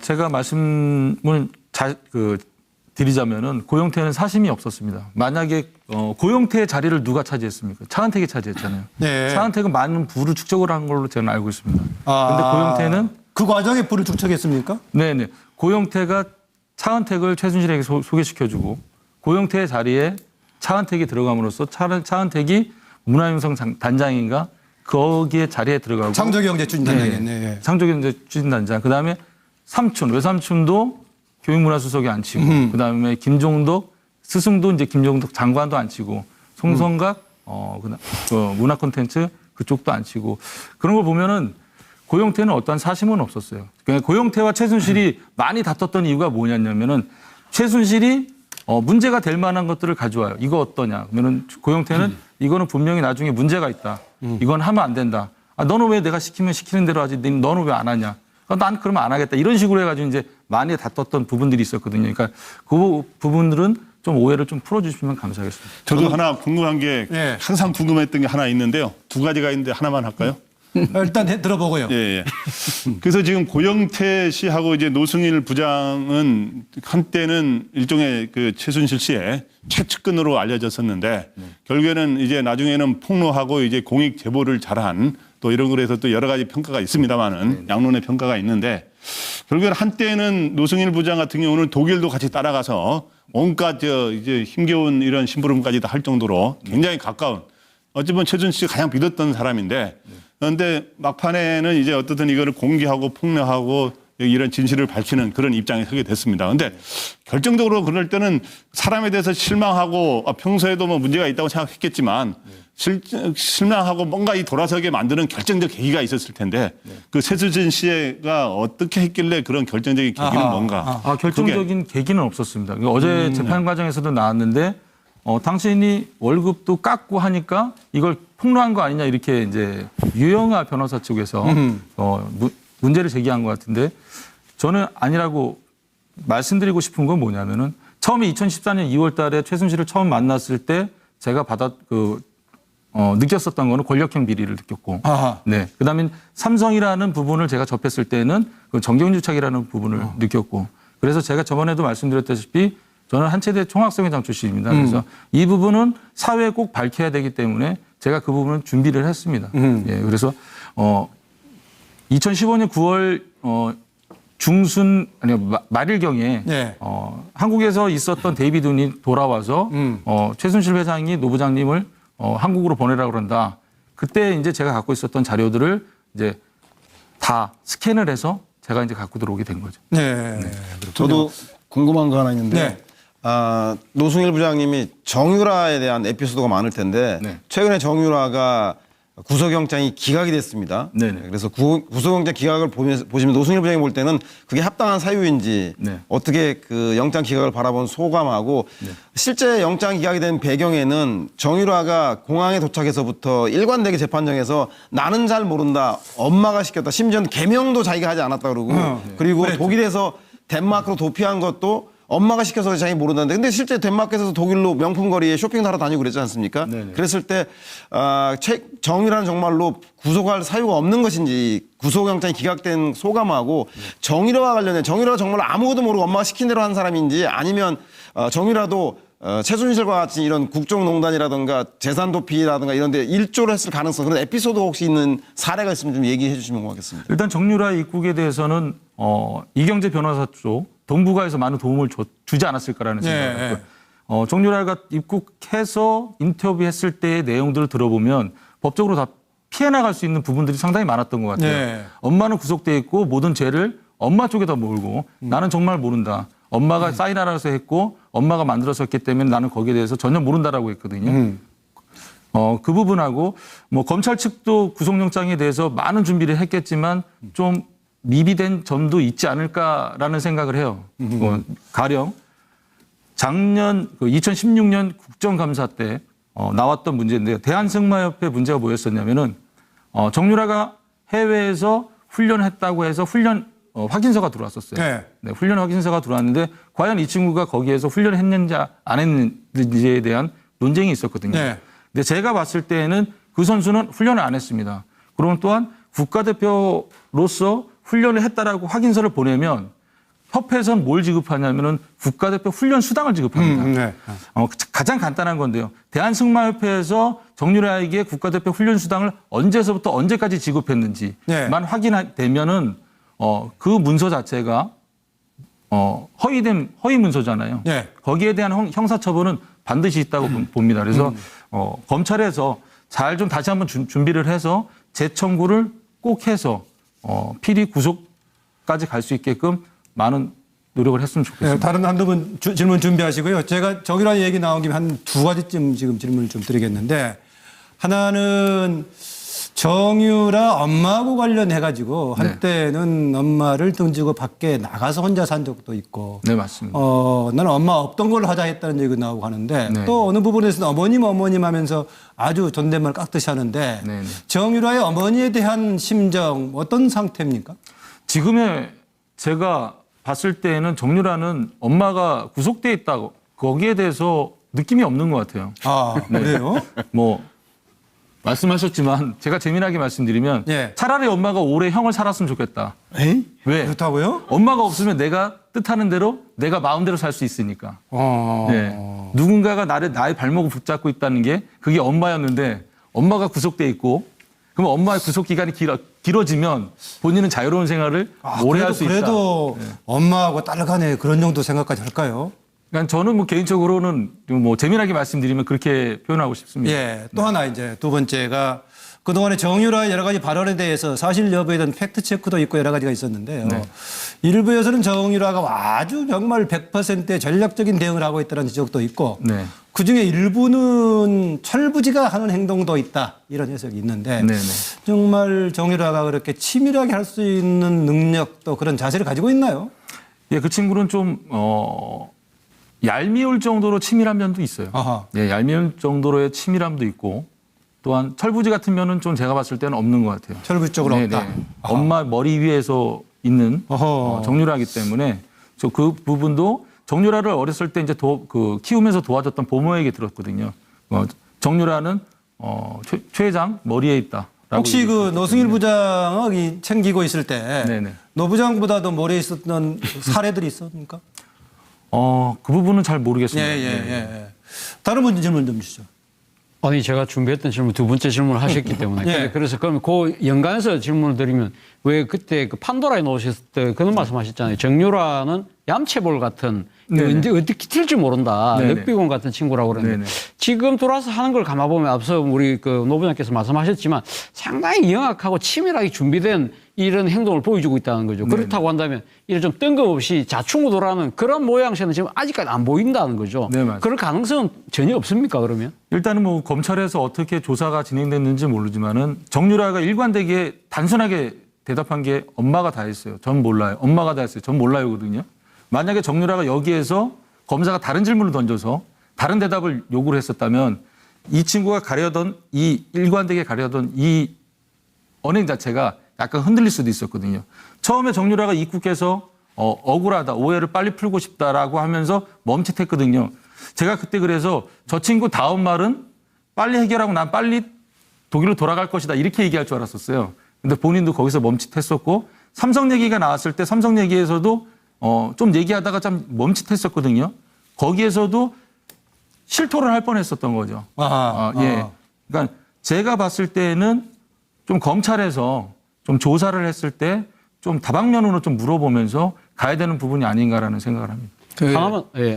제가 말씀을 드리자면은 고영태는 사심이 없었습니다. 만약에 고영태의 자리를 누가 차지했습니까? 차은택이 차지했잖아요. 네. 차은택은 많은 부를 축적을 한 걸로 저는 알고 있습니다. 그런데 고영태는 그 과정에 불을 축적했습니까? 네네 고영태가 차은택을 최순실에게 소개시켜주고 고영태의 자리에 차은택이 들어감으로써 차은택이 문화융성 단장인가 거기에 자리에 들어가고 창조경제 추진단장이었네. 창조경제 추진단장 그다음에 외삼촌도 교육문화수석에 앉히고 그다음에 김종덕 스승도 이제 김종덕 장관도 앉히고 송성각 문화콘텐츠 그쪽도 앉히고 그런 걸 보면은 고영태는 어떠한 사심은 없었어요. 그러니까 고영태와 최순실이 많이 다퉜던 이유가 뭐냐면은 최순실이 문제가 될 만한 것들을 가져와요. 이거 어떠냐? 그러면은 고영태는 이거는 분명히 나중에 문제가 있다. 이건 하면 안 된다. 너는 왜 내가 시키면 시키는 대로 하지? 너는 왜 안 하냐? 난 그러면 안 하겠다. 이런 식으로 해가지고 이제 많이 다퉜던 부분들이 있었거든요. 그러니까 그 부분들은 좀 오해를 좀 풀어주시면 감사하겠습니다. 저도 하나 궁금한 게 네. 항상 궁금했던 게 하나 있는데요. 두 가지가 있는데 하나만 할까요? 일단 들어보고요. 예. 그래서 지금 고영태 씨하고 이제 노승일 부장은 한때는 일종의 그 최순실 씨의 최측근으로 알려졌었는데 결국에는 이제 나중에는 폭로하고 이제 공익 제보를 잘한 또 이런 거에서 또 여러 가지 평가가 있습니다만은 양론의 평가가 있는데 결국에는 한때는 노승일 부장 같은 경우는 독일도 같이 따라가서 온갖 이제 힘겨운 이런 심부름까지 다 할 정도로 굉장히 가까운 어찌 보면 최순실 씨가 가장 믿었던 사람인데 그런데 막판에는 이제 어떻든 이거를 공개하고 폭로하고 이런 진실을 밝히는 그런 입장에 서게 됐습니다. 그런데 결정적으로 그럴 때는 사람에 대해서 실망하고 평소에도 뭐 문제가 있다고 생각했겠지만 실망하고 뭔가 이 돌아서게 만드는 결정적 계기가 있었을 텐데 그 최순실 씨가 어떻게 했길래 그런 결정적인 계기는 뭔가? 결정적인 계기는 없었습니다. 어제 재판 과정에서도 나왔는데 당신이 월급도 깎고 하니까 이걸 폭로한 거 아니냐 이렇게 이제 유영하 변호사 쪽에서 문제를 제기한 것 같은데 저는 아니라고 말씀드리고 싶은 건 뭐냐면은 처음에 2014년 2월 달에 최순실을 처음 만났을 때 제가 느꼈었던 거는 권력형 비리를 느꼈고. 아하. 네. 그 다음에 삼성이라는 부분을 제가 접했을 때는 그 정경유착이라는 부분을 느꼈고. 그래서 제가 저번에도 말씀드렸다시피 저는 한체대 총학생회장 출신입니다. 그래서 이 부분은 사회에 꼭 밝혀야 되기 때문에 제가 그 부분은 준비를 했습니다. 예. 그래서 2015년 9월 중순 아니 말일경에 네. 한국에서 있었던 데이비드 윈이 돌아와서 최순실 회장이 노 부장님을 한국으로 보내라고 그런다. 그때 이제 제가 갖고 있었던 자료들을 이제 다 스캔을 해서 제가 이제 갖고 들어오게 된 거죠. 네. 저도 궁금한 거 하나 있는데 네. 노승일 부장님이 정유라에 대한 에피소드가 많을 텐데 네. 최근에 정유라가 구속영장이 기각이 됐습니다. 네네. 그래서 구속영장 기각을 보시면 노승일 부장이 볼 때는 그게 합당한 사유인지 네. 어떻게 그 영장 기각을 바라본 소감하고 실제 영장 기각이 된 배경에는 정유라가 공항에 도착해서부터 일관되게 재판정에서 나는 잘 모른다, 엄마가 시켰다, 심지어는 개명도 자기가 하지 않았다 그러고 그리고 그랬죠. 독일에서 덴마크로 도피한 것도 엄마가 시켜서 자기 모른다는데 근데 실제 덴마크에서 독일로 명품 거리에 쇼핑 하러 다니고 그랬지 않습니까? 네네. 그랬을 때 정유라는 정말로 구속할 사유가 없는 것인지 구속영장이 기각된 소감하고 정유라와 관련해 정유라가 정말로 아무것도 모르고 엄마가 시킨 대로 한 사람인지 아니면 정유라도 최순실과 같이 이런 국정농단이라든가 재산 도피라든가 이런 데 일조를 했을 가능성 그런 에피소드 혹시 있는 사례가 있으면 좀 얘기해 주시면 고맙겠습니다. 일단 정유라 입국에 대해서는 이경재 변호사 쪽 동부가에서 많은 도움을 주지 않았을까라는 생각을 했고요. 정유라가 입국해서 인터뷰했을 때의 내용들을 들어보면 법적으로 다 피해 나갈 수 있는 부분들이 상당히 많았던 것 같아요. 네. 엄마는 구속돼 있고 모든 죄를 엄마 쪽에다 몰고 나는 정말 모른다. 엄마가 사인하라서 했고 엄마가 만들어서 했기 때문에 나는 거기에 대해서 전혀 모른다라고 했거든요. 그 부분하고 뭐 검찰 측도 구속영장에 대해서 많은 준비를 했겠지만 좀 미비된 점도 있지 않을까라는 생각을 해요. 가령 작년 2016년 국정감사 때 나왔던 문제인데요. 대한승마협회 문제가 뭐였었냐면은 정유라가 해외에서 훈련했다고 해서 훈련 확인서가 들어왔었어요. 네. 네, 훈련 확인서가 들어왔는데 과연 이 친구가 거기에서 훈련했는지 안 했는지에 대한 논쟁이 있었거든요. 네. 근데 제가 봤을 때에는 그 선수는 훈련을 안 했습니다. 그러면 또한 국가대표로서 훈련을 했다라고 확인서를 보내면 협회에서는 뭘 지급하냐면은 국가대표 훈련 수당을 지급합니다. 네. 가장 간단한 건데요. 대한승마협회에서 정유라에게 국가대표 훈련 수당을 언제서부터 언제까지 지급했는지만 네. 확인되면은 그 문서 자체가 허위 문서잖아요. 네. 거기에 대한 형사처벌은 반드시 있다고 봅니다. 그래서 검찰에서 잘 좀 다시 한번 준비를 해서 재청구를 꼭 해서 필히 구속까지 갈 수 있게끔 많은 노력을 했으면 좋겠습니다. 네, 다른 한두 분 질문 준비하시고요. 제가 정유라 얘기 나온 김에 한 두 가지쯤 지금 질문을 좀 드리겠는데 하나는 정유라 엄마하고 관련해가지고 한때는 엄마를 던지고 밖에 나가서 혼자 산 적도 있고 네, 맞습니다. 나는 엄마 없던 걸로 하자 했다는 얘기가 나오고 하는데 네. 또 어느 부분에서는 어머님 하면서 아주 존댓말 깍듯이 하는데 네, 네. 정유라의 어머니에 대한 심정 어떤 상태입니까? 지금의 제가 봤을 때에는 정유라는 엄마가 구속돼 있다고 거기에 대해서 느낌이 없는 것 같아요. 아, 그래요? 뭐 말씀하셨지만 제가 재미나게 말씀드리면 예. 차라리 엄마가 오래 형을 살았으면 좋겠다. 에이? 왜? 그렇다고요? 엄마가 없으면 내가 뜻하는 대로 내가 마음대로 살 수 있으니까. 네. 누군가가 나의 발목을 붙잡고 있다는 게 그게 엄마였는데 엄마가 구속돼 있고 그럼 엄마의 구속 기간이 길어지면 본인은 자유로운 생활을 오래 할 수 있다. 그래도 네. 엄마하고 딸 간에 그런 정도 생각까지 할까요? 그러니까 저는 뭐 개인적으로는 뭐 재미나게 말씀드리면 그렇게 표현하고 싶습니다. 예. 또 하나 이제 두 번째가 그동안에 정유라의 여러 가지 발언에 대해서 사실 여부에 대한 팩트 체크도 있고 여러 가지가 있었는데요. 네. 일부에서는 정유라가 아주 정말 100%의 전략적인 대응을 하고 있다는 지적도 있고 네. 그중에 일부는 철부지가 하는 행동도 있다 이런 해석이 있는데 네네. 정말 정유라가 그렇게 치밀하게 할 수 있는 능력 또 그런 자세를 가지고 있나요? 예, 그 친구는 좀 얄미울 정도로 치밀한 면도 있어요. 아하. 예, 얄미울 정도로의 치밀함도 있고 또한 철부지 같은 면은 좀 제가 봤을 때는 없는 것 같아요. 철부지 쪽으로 네, 없다. 네. 아하. 엄마 머리 위에서 있는 어허. 정유라이기 때문에 저 그 부분도 정유라를 어렸을 때 이제 키우면서 도와줬던 보모에게 들었거든요. 정유라는 최 회장 머리에 있다. 혹시 그 노승일 부장이 챙기고 있을 때 네네. 노 부장보다도 머리에 있었던 사례들이 있었습니까? 그 부분은 잘 모르겠습니다. 예. 네. 다른 분 질문 좀 주시죠. 아니 제가 준비했던 질문 두 번째 질문을 하셨기 때문에 예. 그래서 그럼 그 연관해서 질문을 드리면 왜 그때 그 판도라에 나오셨을 때 그런 말씀하셨잖아요. 정유라는 얌체볼 같은 언제 어떻게 튈지 모른다. 네네. 늑비공 같은 친구라고 그러는데 네네. 지금 돌아서 하는 걸 감아보면 앞서 우리 그 노 부장께서 말씀하셨지만 상당히 영악하고 치밀하게 준비된 이런 행동을 보여주고 있다는 거죠. 그렇다고 한다면 이런 좀 뜬금없이 자충우돌하는 그런 모양새는 지금 아직까지 안 보인다는 거죠. 네, 맞습니다. 그럴 가능성은 전혀 없습니까 그러면? 일단은 뭐 검찰에서 어떻게 조사가 진행됐는지 모르지만은 정유라가 일관되게 단순하게 대답한 게 엄마가 다 했어요. 전 몰라요. 엄마가 다 했어요. 전 몰라요거든요. 만약에 정유라가 여기에서 검사가 다른 질문을 던져서 다른 대답을 요구를 했었다면 이 친구가 가려던 이 일관되게 가려던 이 언행 자체가 약간 흔들릴 수도 있었거든요. 처음에 정유라가 입국해서 억울하다, 오해를 빨리 풀고 싶다라고 하면서 멈칫했거든요. 제가 그때 그래서 저 친구 다음 말은 빨리 해결하고 난 빨리 독일로 돌아갈 것이다 이렇게 얘기할 줄 알았었어요. 근데 본인도 거기서 멈칫했었고 삼성 얘기가 나왔을 때 삼성 얘기에서도 좀 얘기하다가 좀 멈칫했었거든요. 거기에서도 실토를 할 뻔했었던 거죠. 예. 그러니까 제가 봤을 때는 좀 검찰에서 좀 조사를 했을 때 좀 다방면으로 좀 물어보면서 가야 되는 부분이 아닌가라는 생각을 합니다.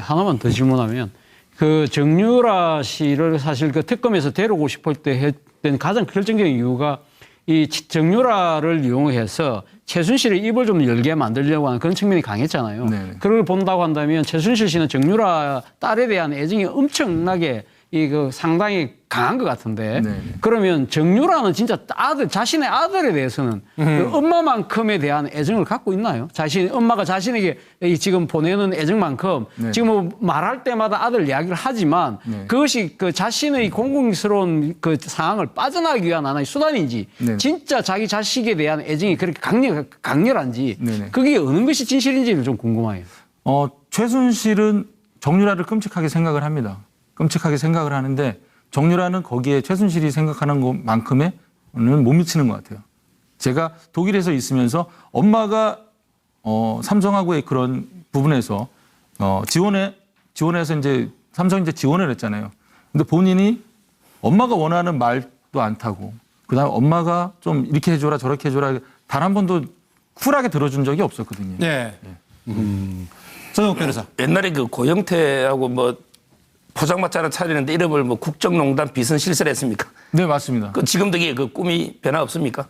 하나만 더 질문하면 그 정유라 씨를 사실 그 특검에서 데려오고 싶을 때 했던 가장 결정적인 이유가 이 정유라를 이용해서 최순실의 입을 좀 열게 만들려고 하는 그런 측면이 강했잖아요. 네네. 그걸 본다고 한다면 최순실 씨는 정유라 딸에 대한 애정이 엄청나게 상당히 강한 것 같은데 네네. 그러면 정유라는 진짜 자신의 아들에 대해서는 그 엄마만큼에 대한 애정을 갖고 있나요? 엄마가 자신에게 지금 보내는 애정만큼 네. 지금 뭐 말할 때마다 아들 이야기를 하지만 네. 그것이 그 자신의 공공스러운 그 상황을 빠져나가기 위한 하나의 수단인지 네. 진짜 자기 자식에 대한 애정이 그렇게 강렬한지 네네. 그게 어느 것이 진실인지를 좀 궁금해요. 최순실은 정유라를 끔찍하게 생각을 합니다. 끔찍하게 생각을 하는데 정유라는 거기에 최순실이 생각하는 것만큼에는 못 미치는 것 같아요. 제가 독일에서 있으면서 엄마가 삼성하고의 그런 부분에서 지원해서 이제 삼성이 이제 지원을 했잖아요. 근데 본인이 엄마가 원하는 말도 안 타고 그다음에 엄마가 좀 이렇게 해줘라 저렇게 해줘라 단 한 번도 쿨하게 들어준 적이 없었거든요. 네. 전욱 변호사. 옛날에 그 고영태하고 뭐 포장마차 하나 차리는데 이름을 뭐 국정농단 비선실세를 했습니까? 네, 맞습니다. 그 지금도 이게 그 꿈이 변화 없습니까?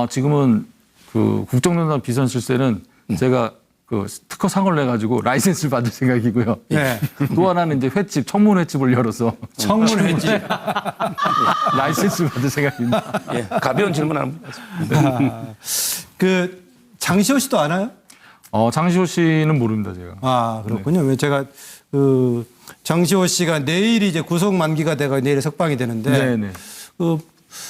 지금은 그 국정농단 비선실세는 제가 그 특허 상을 내가지고 라이센스를 받을 생각이고요. 네. 또 하나는 이제 청문 횟집을 열어서 청문 횟집. 라이센스를 받을 생각입니다. 예, 가벼운 질문 하나. 그 장시호 씨도 아나요? 장시호 씨는 모릅니다, 제가. 그렇군요. 왜 제가 장시호 씨가 내일 이제 구속 만기가 돼가 내일 석방이 되는데 네네.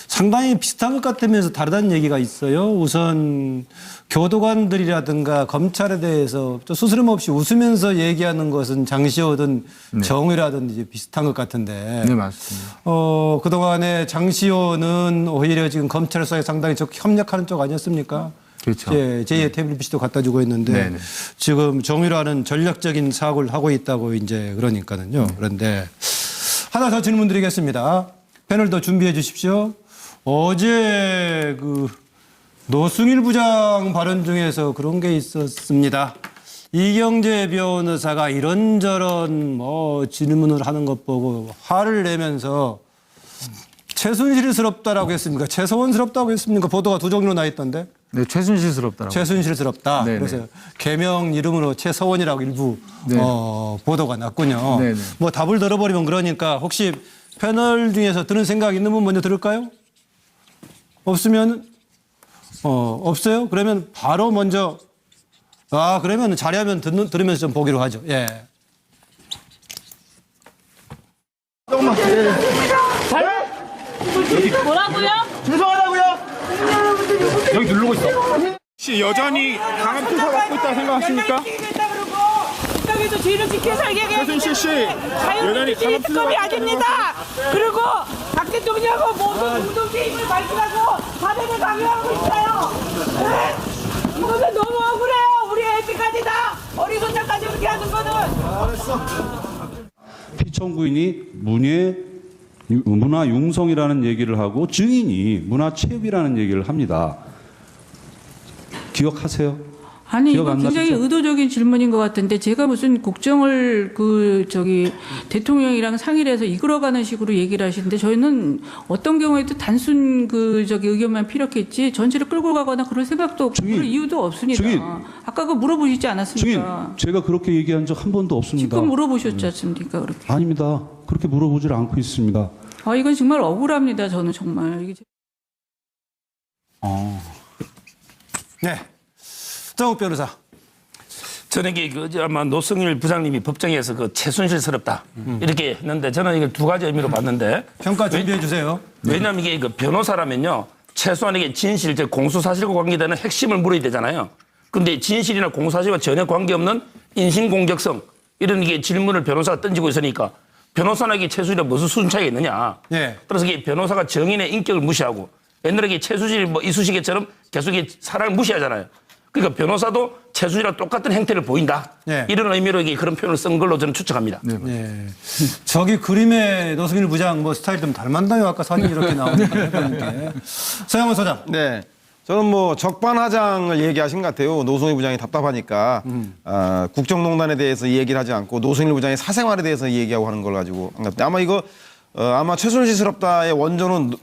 상당히 비슷한 것 같으면서 다르다는 얘기가 있어요. 우선 교도관들이라든가 검찰에 대해서 또 스스럼 없이 웃으면서 얘기하는 것은 장시호든 정의라든 이제 비슷한 것 같은데. 네, 맞습니다. 그동안에 장시호는 오히려 지금 검찰 수사에 상당히 협력하는 쪽 아니었습니까? 그렇죠. 제2의 태블릿도 갖다 주고 있는데 네네. 지금 정의라는 전략적인 사고를 하고 있다고 이제 그러니까는요. 그런데 하나 더 질문 드리겠습니다. 패널 더 준비해 주십시오. 어제 그 노승일 부장 발언 중에서 그런 게 있었습니다. 이경재 변호사가 이런저런 질문을 하는 것 보고 화를 내면서 최순실스럽다라고 했습니까? 최서원스럽다고 했습니까? 보도가 두 종류로 나 있던데. 네, 최순실스럽다라고. 최순실스럽다. 네네. 그래서 개명 이름으로 최서원이라고 일부 네. 보도가 났군요. 네네. 뭐 답을 들어버리면 그러니까 혹시 패널 중에서 들은 생각 있는 분 먼저 들을까요? 없으면 없어요? 그러면 바로 먼저 그러면 자리하면 들으면서 좀 보기로 하죠. 예. 뭐라고요? 혹시 여전히 강한 수사 받고 있다고 생각하십니까? 국가에서 죄를 지켜 살게 해야 최순실 씨 여전히 강한 수사 특검이 아닙니다. 그리고 박 대통령하고 모든 공동체임을 밝히라고 사대를 강요하고 있어요. 네? 이거는 너무 억울해요. 우리 애지까지 다 어리선장까지 그렇게 하는 거는. 피청구인이 문의에 문화융성이라는 얘기를 하고 증인이 문화체육이라는 얘기를 합니다. 기억하세요? 아니, 기억 이거 안 굉장히 나시죠? 의도적인 질문인 것 같은데 제가 무슨 국정을 대통령이랑 상의를 해서 이끌어가는 식으로 얘기를 하시는데 저희는 어떤 경우에도 단순 의견만 필요했지 전체를 끌고 가거나 그럴 생각도 없고 그럴 이유도 없습니다. 증인. 아까 그거 물어보시지 증인, 않았습니까? 제가 그렇게 얘기한 적 한 번도 없습니다. 지금 물어보셨지 않습니까? 그렇게. 아닙니다. 그렇게 물어보질 않고 있습니다. 아, 이건 정말 억울합니다. 저는 정말. 이게 네. 정욱 변호사. 저는 이게 아마 노승일 부장님이 법정에서 최순실스럽다 이렇게 했는데 저는 이걸 두 가지 의미로 봤는데 평가 준비해 주세요. 왜냐하면 이게 변호사라면요 최소한 이게 진실, 즉 공소사실과 관계되는 핵심을 물어야 되잖아요. 그런데 진실이나 공소사실과 전혀 관계없는 인신공격성 이런 게 질문을 변호사가 던지고 있으니까 변호사나 이게 최순실과 무슨 수준 차이가 있느냐. 예. 그래서 이게 변호사가 정인의 인격을 무시하고 옛날에 이게 최순실 이쑤시개처럼 계속 사람을 무시하잖아요. 그러니까 변호사도 최순실이랑 똑같은 행태를 보인다. 네. 이런 의미로 이게 그런 표현을 쓴 걸로 저는 추측합니다. 네. 저기 그림에 노승일 부장 스타일 좀 닮았나요? 아까 사진 이렇게 나오는데. 서양원 소장. 네. 저는 뭐 적반하장을 얘기하신 것 같아요. 노승일 부장이 답답하니까 국정농단에 대해서 이 얘기를 하지 않고 노승일 부장의 사생활에 대해서 얘기하고 하는 걸 가지고 아마 이거 아마 최순실스럽다의 원조는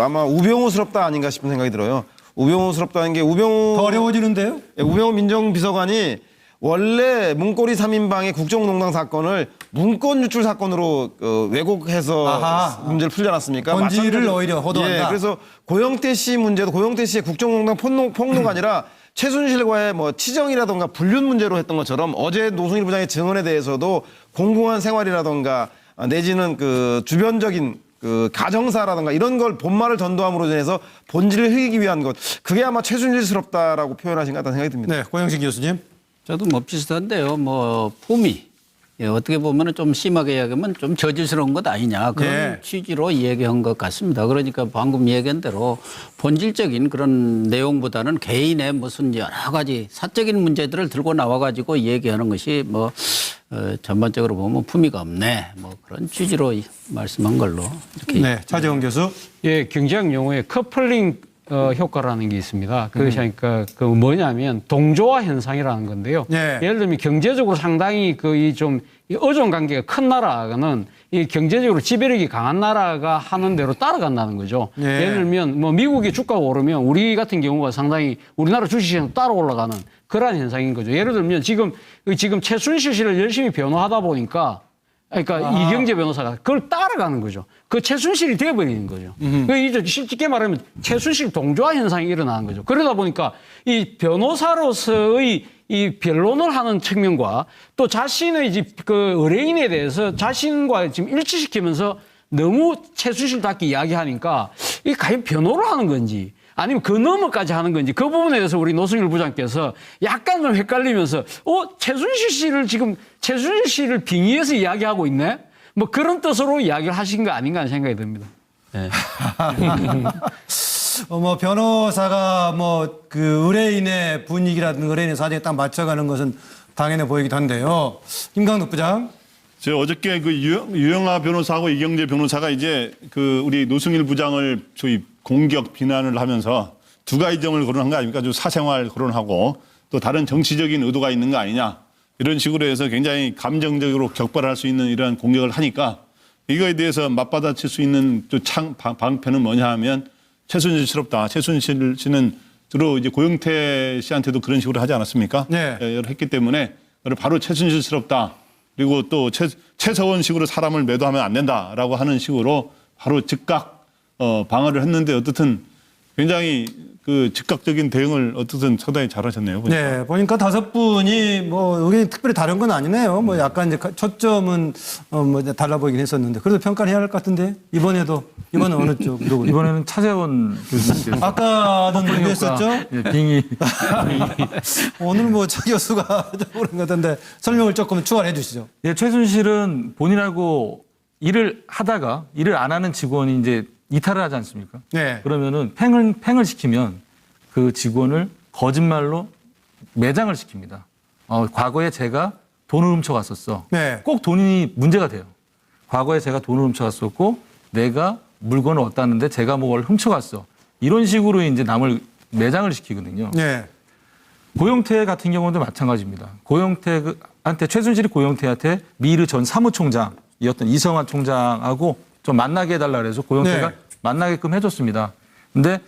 아마 우병우스럽다 아닌가 싶은 생각이 들어요. 우병우스럽다는 게 우병우 더 어려워지는데요? 우병우 민정비서관이 원래 문고리 3인방의 국정농단 사건을 문건 유출 사건으로 왜곡해서 아하. 문제를 풀지 않았습니까? 본질을 마찬가지로- 오히려 호도한다. 예, 그래서 고영태 씨 문제도 고영태 씨의 국정농단 폭로가 아니라 최순실과의 뭐 치정이라던가 불륜 문제로 했던 것처럼 어제 노승일 부장의 증언에 대해서도 공공한 생활이라던가 내지는 주변적인 가정사라든가 이런 걸 본말을 전도함으로 인해서 본질을 흐리기 위한 것. 그게 아마 최순실스럽다라고 표현하신 것 같다는 생각이 듭니다. 네. 고영식 교수님. 저도 뭐 비슷한데요. 뭐 품위. 예, 어떻게 보면은 좀 심하게 이야기하면 좀 저질스러운 것 아니냐 그런 네. 취지로 얘기한 것 같습니다. 그러니까 방금 얘기한 대로 본질적인 그런 내용보다는 개인의 무슨 여러 가지 사적인 문제들을 들고 나와가지고 얘기하는 것이 뭐 전반적으로 보면 품위가 없네 뭐 그런 취지로 말씀한 걸로 이렇게. 네. 차재원 교수. 예, 경제학 용어에 커플링 효과라는 게 있습니다. 그것이 그러니까 뭐냐면 동조화 현상이라는 건데요. 예. 예를 들면 경제적으로 상당히 이 의존 관계가 큰 나라는 이 경제적으로 지배력이 강한 나라가 하는 대로 따라간다는 거죠. 예. 예를 들면 뭐 미국의 주가가 오르면 우리 같은 경우가 상당히 우리나라 주식시장 따라 올라가는 그러한 현상인 거죠. 예를 들면 지금 최순실 씨를 열심히 변호하다 보니까 그러니까 이경재 변호사가 그걸 따라가는 거죠. 그 최순실이 되어버리는 거죠. 이제 쉽게 말하면 최순실 동조화 현상이 일어나는 거죠. 그러다 보니까 이 변호사로서의 이 변론을 하는 측면과 또 자신의 의뢰인에 대해서 자신과 지금 일치시키면서 너무 최순실답게 이야기하니까 이게 과연 변호를 하는 건지 아니면 그 너머까지 하는 건지 그 부분에 대해서 우리 노승일 부장께서 약간 좀 헷갈리면서 최순실 씨를 빙의해서 이야기하고 있네? 뭐 그런 뜻으로 이야기를 하신 거 아닌가 하는 생각이 듭니다. 네. 변호사가 의뢰인의 분위기라든가 의뢰인의 사정에 딱 맞춰가는 것은 당연해 보이기도 한데요. 김강덕 부장. 저 어저께 유영아 변호사하고 이경재 변호사가 이제 우리 노승일 부장을 소위 공격 비난을 하면서 두 가지 점을 거론한 거 아닙니까? 사생활 거론하고 또 다른 정치적인 의도가 있는 거 아니냐 이런 식으로 해서 굉장히 감정적으로 격발할 수 있는 이러한 공격을 하니까 이거에 대해서 맞받아칠 수 있는 또 방패는 뭐냐 하면 최순실스럽다. 최순실 씨는 주로 이제 고영태 씨한테도 그런 식으로 하지 않았습니까? 네. 했기 때문에 바로 최순실스럽다. 그리고 또 최서원식으로 사람을 매도하면 안 된다라고 하는 식으로 바로 즉각 방어를 했는데 어떻든 굉장히 즉각적인 대응을 어떻든 상당히 잘하셨네요. 보니까. 네, 보니까 5분이 의견이 특별히 다른 건 아니네요. 약간 이제 초점은 달라 보이긴 했었는데 그래도 평가를 해야 할 것 같은데 이번에는 어느 쪽? 이번에는 차재원 교수님께서 아까는 누구였었죠? 예, 빙의. 오늘 차 교수가 그런 것 같은데 설명을 조금 추가해 주시죠. 예, 최순실은 본인하고 일을 하다가 일을 안 하는 직원이 이제 이탈을 하지 않습니까? 네. 그러면은 팽을 시키면 그 직원을 거짓말로 매장을 시킵니다. 과거에 제가 돈을 훔쳐갔었어. 네. 꼭 돈이 문제가 돼요. 과거에 제가 돈을 훔쳐갔었고 내가 물건을 얻었는데 제가 뭘 훔쳐갔어. 이런 식으로 이제 남을 매장을 시키거든요. 네. 고영태 같은 경우도 마찬가지입니다. 고영태한테 최순실이 고영태한테 미르 전 사무총장이었던 이성환 총장하고 좀 만나게 해달라 그래서 고영태가 네. 만나게끔 해줬습니다. 근데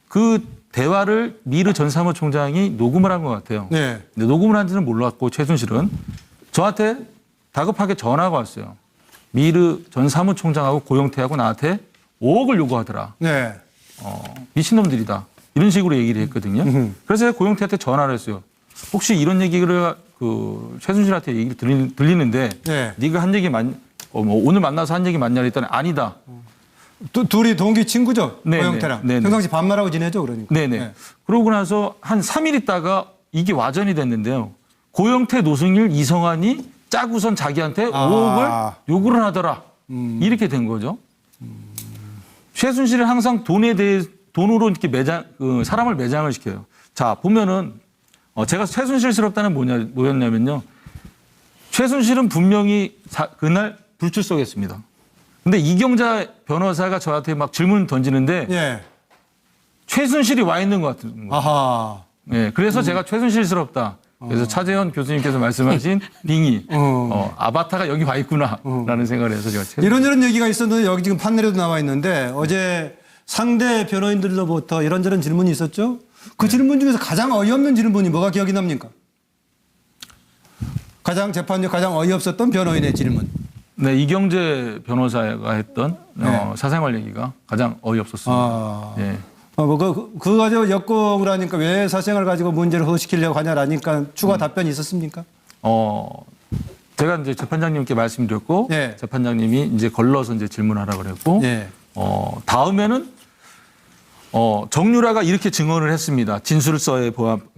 그 대화를 미르 전 사무총장이 녹음을 한 것 같아요. 네. 근데 녹음을 한지는 몰랐고 최순실은 저한테 다급하게 전화가 왔어요. 미르 전 사무총장하고 고영태하고 나한테 5억을 요구하더라. 네. 미친놈들이다. 이런 식으로 얘기를 했거든요. 그래서 제가 고영태한테 전화를 했어요. 혹시 이런 얘기를 그 최순실한테 얘기를 들리는데 네. 네가 한 얘기 뭐 오늘 만나서 한 얘기 맞냐 했더니 아니다. 둘이 동기 친구죠? 네네. 고영태랑. 네네. 평상시 반말하고 지내죠, 그러니까. 네네. 네. 그러고 나서 한 3일 있다가 이게 와전이 됐는데요. 고영태, 노승일, 이성환이 짜고선 자기한테 5억을 요구를 하더라. 이렇게 된 거죠. 최순실은 항상 돈으로 이렇게 사람을 매장을 시켜요. 자, 보면은, 제가 최순실스럽다는 뭐였냐면요. 최순실은 분명히 그날 불출석했습니다. 근데 이경자 변호사가 저한테 막 질문 던지는데 예. 최순실이 와 있는 것 같은 거예요. 아하. 네, 그래서 제가 최순실스럽다. 그래서 차재현 교수님께서 말씀하신 빙의, 아바타가 여기 와 있구나라는 생각을 해서 제가 이런저런 얘기가 있었는데 여기 지금 판넬에도 나와 있는데 어제 상대 변호인들로부터 이런저런 질문이 있었죠. 그 질문 중에서 가장 어이없는 질문이 뭐가 기억이 납니까? 재판에 가장 어이없었던 변호인의 질문. 네, 이경재 변호사가 했던 사생활 얘기가 가장 어이없었습니다. 예. 그거 가지고 역공을 하니까 왜 사생활 가지고 문제를 허시키려고 하냐라니까 추가 답변이 있었습니까? 제가 이제 재판장님께 말씀드렸고 예. 재판장님이 이제 걸러서 이제 질문하라 그랬고 예. 다음에는 정유라가 이렇게 증언을 했습니다.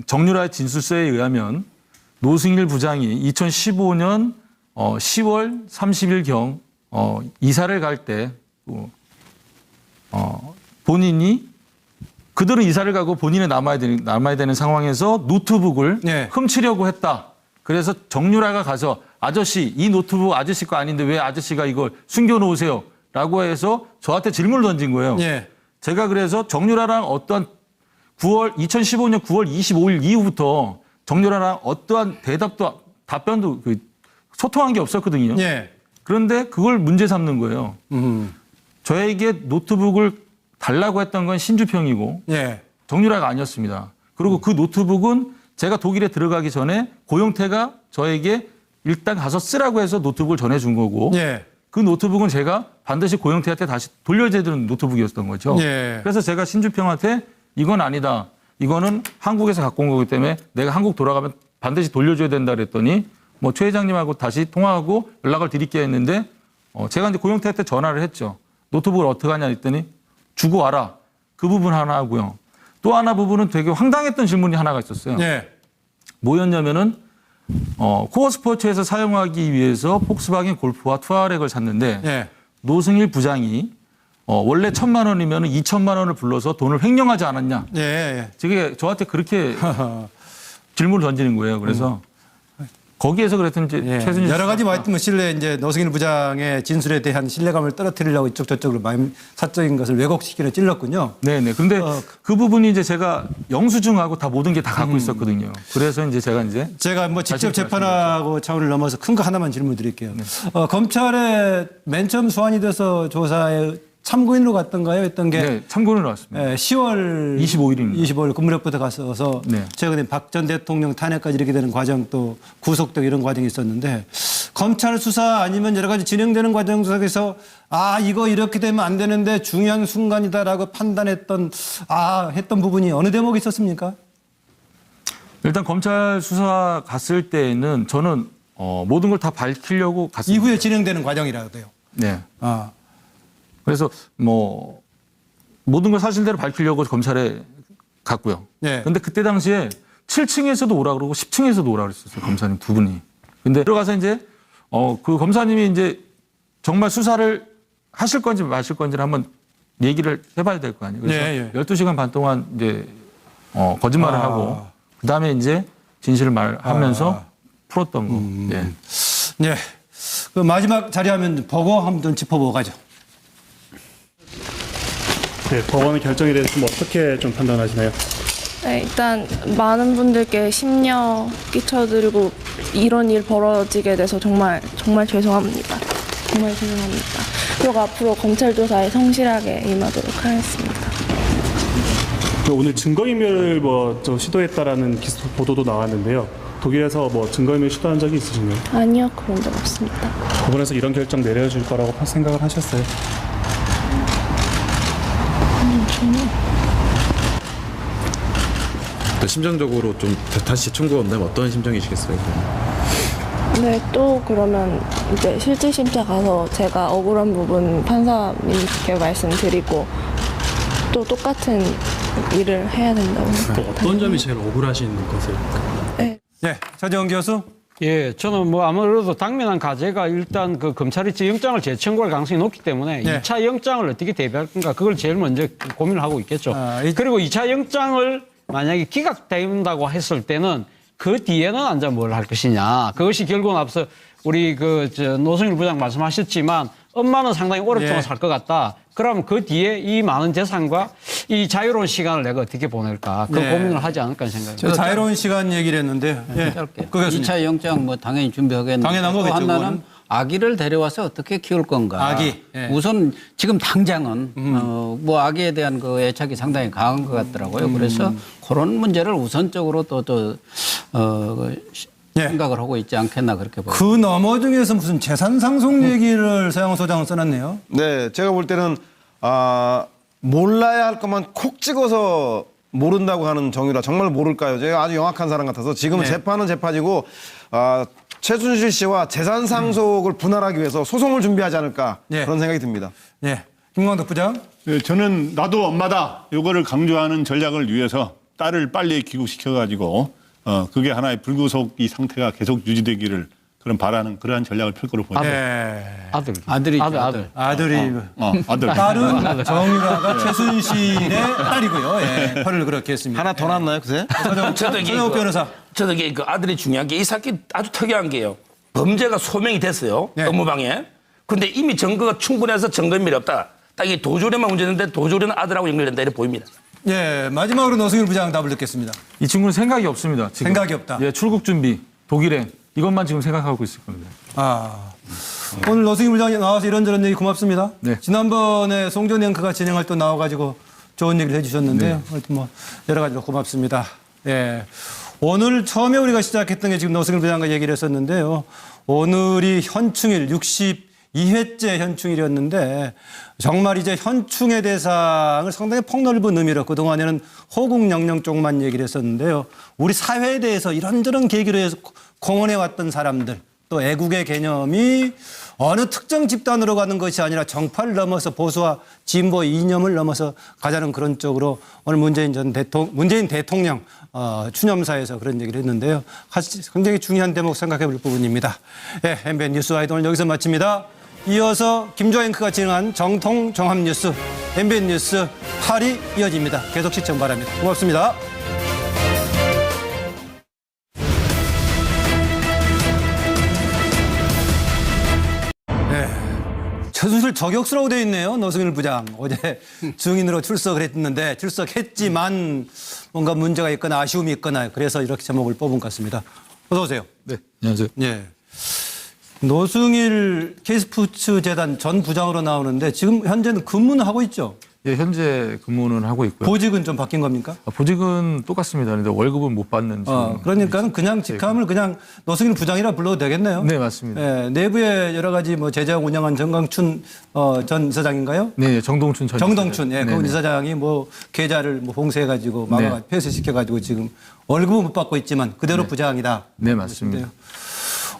정유라의 진술서에 의하면 노승일 부장이 2015년 10월 30일경 이사를 갈 때 본인이 그들은 이사를 가고 본인은 남아야 되는 상황에서 노트북을 네. 훔치려고 했다. 그래서 정유라가 가서 아저씨 이 노트북 아저씨 거 아닌데 왜 아저씨가 이걸 숨겨놓으세요? 라고 해서 저한테 질문을 던진 거예요. 예. 제가 그래서 정유라랑 2015년 9월 25일 이후부터 정유라랑 어떠한 답변도 소통한 게 없었거든요. 예. 그런데 그걸 문제 삼는 거예요. 저에게 노트북을 달라고 했던 건 신주평이고 예. 정유라가 아니었습니다. 그리고 그 노트북은 제가 독일에 들어가기 전에 고영태가 저에게 일단 가서 쓰라고 해서 노트북을 전해준 거고 예. 그 노트북은 제가 반드시 고영태한테 다시 돌려줘야 되는 노트북이었던 거죠. 예. 그래서 제가 신주평한테 이건 아니다. 이거는 한국에서 갖고 온 거기 때문에 내가 한국 돌아가면 반드시 돌려줘야 된다 그랬더니 최 회장님하고 다시 통화하고 연락을 드릴게 했는데 제가 이제 고영태한테 전화를 했죠. 노트북을 어떻게 하냐 했더니 주고 와라. 그 부분 하나 하고요. 또 하나 부분은 되게 황당했던 질문이 하나가 있었어요. 예. 뭐였냐면은 코어 스포츠에서 사용하기 위해서 폭스바겐 골프와 투아렉을 샀는데 예. 노승일 부장이 원래 1,000만 원이면 2,000만 원을 불러서 돈을 횡령하지 않았냐. 예. 예. 저게 저한테 그렇게 질문을 던지는 거예요. 그래서 거기에서 그랬던 이제 예. 최순실 여러 가지 이제 노승일 부장의 진술에 대한 신뢰감을 떨어뜨리려고 이쪽 저쪽으로 사적인 것을 왜곡시키는 찔렀군요. 네네. 그런데 그 부분이 이제 제가 영수증하고 다 모든 게 다 갖고 있었거든요. 그래서 이제 제가 직접 재판하고 차원을 넘어서 큰 거 하나만 질문 드릴게요. 네. 검찰에 맨 처음 소환이 돼서 조사에 참고인으로 갔던가요? 했던 게 네, 참고인으로 왔습니다. 10월 25일입니다. 25일 근무력부터 가서 네. 최근에 박 전 대통령 탄핵까지 이렇게 되는 과정 또 구속되고 이런 과정이 있었는데 검찰 수사 아니면 여러 가지 진행되는 과정 속에서 이거 이렇게 되면 안 되는데 중요한 순간이다라고 판단했던 했던 부분이 어느 대목이 있었습니까? 일단 검찰 수사 갔을 때는 저는 모든 걸 다 밝히려고 갔습니다. 이후에 진행되는 과정이라도요. 네. 그래서 모든 걸 사실대로 밝히려고 검찰에 갔고요. 네. 근데 그때 당시에 7층에서도 오라 그러고 10층에서도 오라 그랬었어요. 검사님 두 분이. 근데 들어가서 이제 그 검사님이 이제 정말 수사를 하실 건지 마실 건지를 한번 얘기를 해봐야 될 거 아니에요. 그래서 12시간 반 동안 이제 거짓말을 하고 그다음에 이제 진실을 말하면서 풀었던 거. 네. 그 마지막 자리하면 보고 한번 짚어보고 가죠. 네, 법원의 결정에 대해서 좀 어떻게 좀 판단하시나요? 네, 일단 많은 분들께 심려 끼쳐드리고 이런 일 벌어지게 돼서 정말 죄송합니다. 정말 죄송합니다. 그리고 앞으로 검찰 조사에 성실하게 임하도록 하겠습니다. 오늘 증거인멸 좀 시도했다라는 보도도 나왔는데요. 독일에서 증거인멸 시도한 적이 있으신가요? 아니요, 그런 적 없습니다. 법원에서 이런 결정 내려줄 거라고 생각을 하셨어요? 전혀. 심정적으로 좀 다시 청구가 온다면 어떤 심정이시겠어요? 네, 또 그러면 이제 실질 심사 가서 제가 억울한 부분 판사님께 말씀드리고 또 똑같은 일을 해야 된다고 생각합니다. 어떤 점이 제일 억울하신 거세요? 네. 네, 차재원 교수. 예, 저는 아무래도 당면한 과제가 일단 그 검찰이 영장을 재청구할 가능성이 높기 때문에 네. 2차 영장을 어떻게 대비할 건가 그걸 제일 먼저 고민을 하고 있겠죠. 그리고 2차 영장을 만약에 기각된다고 했을 때는 그 뒤에는 이제 뭘 할 것이냐. 그것이 결국은 앞서 우리 노승일 부장 말씀하셨지만 엄마는 상당히 오랫동안 살 것 같다. 그러면 그 뒤에 이 많은 재산과 이 자유로운 시간을 내가 어떻게 보낼까. 그 고민을 하지 않을까 생각합니다. 자유로운 시간 얘기를 했는데. 짧게. 2차 영장 당연히 준비하겠는데 당연한 또 거겠죠, 하나는 그거는. 아기를 데려와서 어떻게 키울 건가. 아기. 우선 지금 당장은 아기에 대한 그 애착이 상당히 강한 것 같더라고요. 그래서 그런 문제를 우선적으로 생각을 하고 있지 않겠나 그렇게 보여요. 그 너머 중에서 무슨 재산 상속 얘기를 서양호 소장은 써놨네요. 네, 제가 볼 때는 몰라야 할 것만 콕 찍어서 모른다고 하는 정유라 정말 모를까요? 제가 아주 영악한 사람 같아서 지금은 재판은 재판이고 최순실 씨와 재산 상속을 분할하기 위해서 소송을 준비하지 않을까 그런 생각이 듭니다. 네, 김광덕 부장. 네, 저는 나도 엄마다 이거를 강조하는 전략을 위해서 딸을 빨리 귀국시켜가지고 그게 하나의 불구속 이 상태가 계속 유지되기를 바라는 그러한 전략을 펼 거로 보입니다. 아들이 아들이. 아들. 딸은 정유라가 최순실의 딸이고요. 예, 표를 그렇게 했습니다. 하나 더 났나요, 그새? 서정욱 변호사. 저도 그 아들이 중요한 게 이 사건이 아주 특이한 게요. 범죄가 소명이 됐어요. 업무방해. 근데 이미 증거가 충분해서 증거인멸이 없다. 딱 이 도주련만 문제인데 도주련은 아들하고 연결된다 이렇게 보입니다. 예, 마지막으로 노승일 부장 답을 듣겠습니다. 이 친구는 생각이 없습니다. 지금. 생각이 없다. 예, 출국 준비, 독일행 이것만 지금 생각하고 있을 겁니다. 오늘 노승일 부장이 나와서 이런저런 얘기 고맙습니다. 네. 지난번에 송전 앵커가 진행할 때 나와가지고 좋은 얘기를 해주셨는데요. 하여튼 여러 가지로 고맙습니다. 예. 오늘 처음에 우리가 시작했던 게 지금 노승일 부장과 얘기를 했었는데요. 오늘이 현충일 62회째 현충일이었는데 정말 이제 현충의 대상을 상당히 폭넓은 의미로 그동안에는 호국영령 쪽만 얘기를 했었는데요. 우리 사회에 대해서 이런저런 계기로 해서 공헌해왔던 사람들 또 애국의 개념이 어느 특정 집단으로 가는 것이 아니라 정파를 넘어서 보수와 진보 이념을 넘어서 가자는 그런 쪽으로 오늘 문재인 대통령 추념사에서 그런 얘기를 했는데요. 굉장히 중요한 대목 생각해 볼 부분입니다. 네, MBN 뉴스 아이돌 오늘 여기서 마칩니다. 이어서 김조아 앵커가 진행한 정통 종합 뉴스 MBN 뉴스 8이 이어집니다. 계속 시청 바랍니다. 고맙습니다. 최순실 저격수라고 되어 있네요. 노승일 부장. 어제 증인으로 출석했지만 뭔가 문제가 있거나 아쉬움이 있거나 그래서 이렇게 제목을 뽑은 것 같습니다. 어서 오세요. 네, 안녕하세요. 예. 노승일 K스포츠 재단 전 부장으로 나오는데 지금 현재는 근무는 하고 있죠? 예, 현재 근무는 하고 있고요. 보직은 좀 바뀐 겁니까? 보직은 똑같습니다. 그런데 월급은 못 받는. 그러니까 그냥 직함을 그냥 노승일 부장이라 불러도 되겠네요. 네, 맞습니다. 예, 내부에 여러 가지 제장 운영한 정강춘 전 이사장인가요? 네, 정동춘 전 정동춘, 이사장. 그 이사장이 계좌를 봉쇄해가지고 폐쇄시켜가지고 지금 월급은 못 받고 있지만 그대로 부장이다. 네, 맞습니다.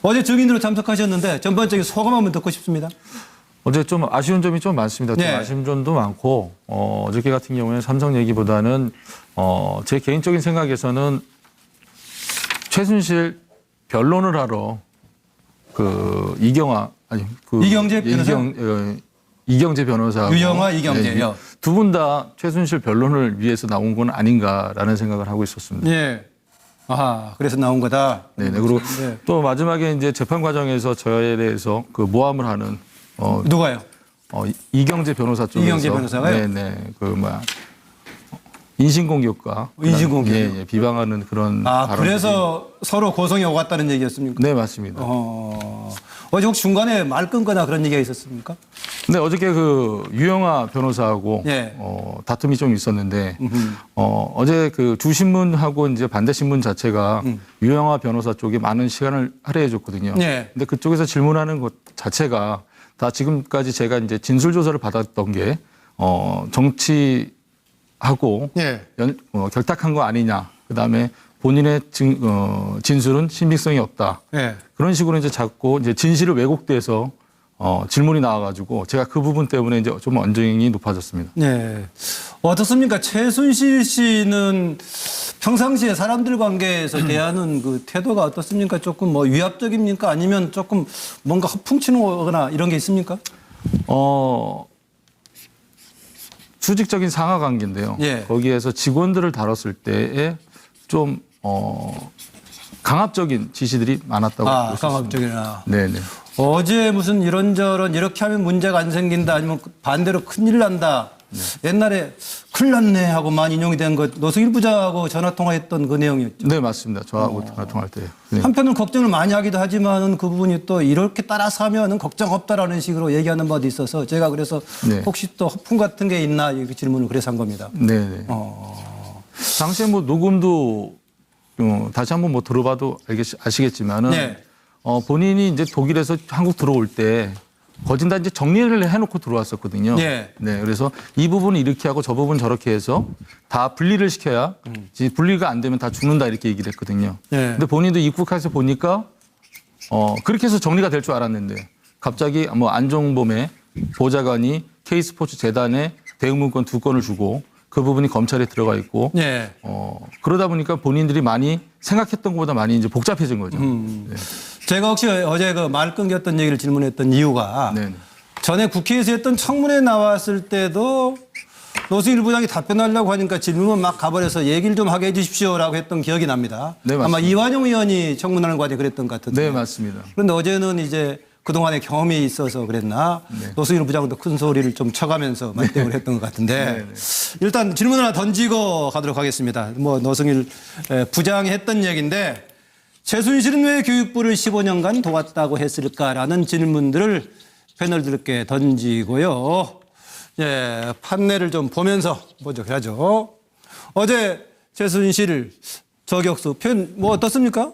어제 증인으로 참석하셨는데 전반적인 소감 한번 듣고 싶습니다. 어제 좀 아쉬운 점이 좀 많습니다. 좀 아쉬운 점도 많고 어저께 같은 경우에는 삼성 얘기보다는 제 개인적인 생각에서는 최순실 변론을 하러 이경재 변호사 유영아 이경재요. 두 분 다 최순실 변론을 위해서 나온 건 아닌가라는 생각을 하고 있었습니다. 예. 그래서 나온 거다. 네네. 그리고 또 마지막에 이제 재판 과정에서 저에 대해서 모함을 하는 누가요? 이경재 변호사 쪽에서 이경재 변호사가요? 네네 인신공격과 인신공격. 예, 비방하는 그런 발언들이. 그래서 서로 고성이 오갔다는 얘기였습니까? 네 맞습니다. 어제 혹시 중간에 말 끊거나 그런 얘기가 있었습니까? 네 어저께 그 유영아 변호사하고 예. 다툼이 좀 있었는데 어제 그 주신문하고 이제 반대 신문 자체가 유영아 변호사 쪽에 많은 시간을 할애해 줬거든요. 예. 근데 그쪽에서 질문하는 것 자체가 다 지금까지 제가 이제 진술 조사를 받았던 게 정치하고 예. 결탁한 거 아니냐. 그다음에 본인의 진술은 신빙성이 없다. 예. 그런 식으로 이제 자꾸 이제 진실을 왜곡돼서 질문이 나와가지고 제가 그 부분 때문에 이제 좀 언쟁이 높아졌습니다. 네. 어떻습니까? 최순실 씨는 평상시에 사람들 관계에서 대하는 그 태도가 어떻습니까? 조금 뭐 위압적입니까? 아니면 조금 뭔가 허풍치거나 이런 게 있습니까? 수직적인 상하 관계인데요. 예. 거기에서 직원들을 다뤘을 때에 좀 강압적인 지시들이 많았다고 볼 수 있습니다. 강압적이나. 네네. 어제 무슨 이런저런 이렇게 하면 문제가 안 생긴다 아니면 반대로 큰일 난다. 옛날에 큰일 났네 하고만 인용이 된 것 노승일 부장하고 전화통화했던 그 내용이었죠. 네 맞습니다. 저하고 전화통화할 때. 네. 한편으로는 걱정을 많이 하기도 하지만은 그 부분이 또 이렇게 따라서 하면은 걱정 없다라는 식으로 얘기하는 바도 있어서 제가 그래서 네. 혹시 또 허풍 같은 게 있나 이렇게 질문을 그래서 한 겁니다. 네네. 당시에 뭐 녹음도 다시 한번 뭐 들어봐도 아시겠지만은 네. 본인이 이제 독일에서 한국 들어올 때 거진 다 이제 정리를 해놓고 들어왔었거든요. 네. 네. 그래서 이 부분은 이렇게 하고 저 부분 저렇게 해서 다 분리를 시켜야 분리가 안 되면 다 죽는다 이렇게 얘기를 했거든요. 네. 근데 본인도 입국해서 보니까 그렇게 해서 정리가 될 줄 알았는데 갑자기 뭐 안종범의 보좌관이 K스포츠 재단에 대응문건 2건을 주고 그 부분이 검찰에 들어가 있고 네. 그러다 보니까 본인들이 많이 생각했던 것보다 많이 이제 복잡해진 거죠. 네. 제가 혹시 어제 그 말 끊겼던 얘기를 질문했던 이유가 네. 전에 국회에서 했던 청문회 나왔을 때도 노승일 부장이 답변하려고 하니까 질문만 막 가버려서 얘기를 좀 하게 해 주십시오라고 했던 기억이 납니다. 네, 맞습니다. 아마 이완용 의원이 청문하는 과정에 그랬던 것 같은데. 네, 맞습니다. 그런데 어제는 이제 그동안의 경험이 있어서 그랬나 노승일 부장도 큰 소리를 좀 쳐가면서 말대응을 했던 것 같은데 일단 질문 하나 던지고 가도록 하겠습니다. 뭐 노승일 부장이 했던 얘기인데 최순실은 왜 교육부를 15년간 도왔다고 했을까라는 질문들을 패널들께 던지고요. 예, 판례를 좀 보면서 먼저 해야죠. 어제 최순실 저격수 표현 뭐 어떻습니까?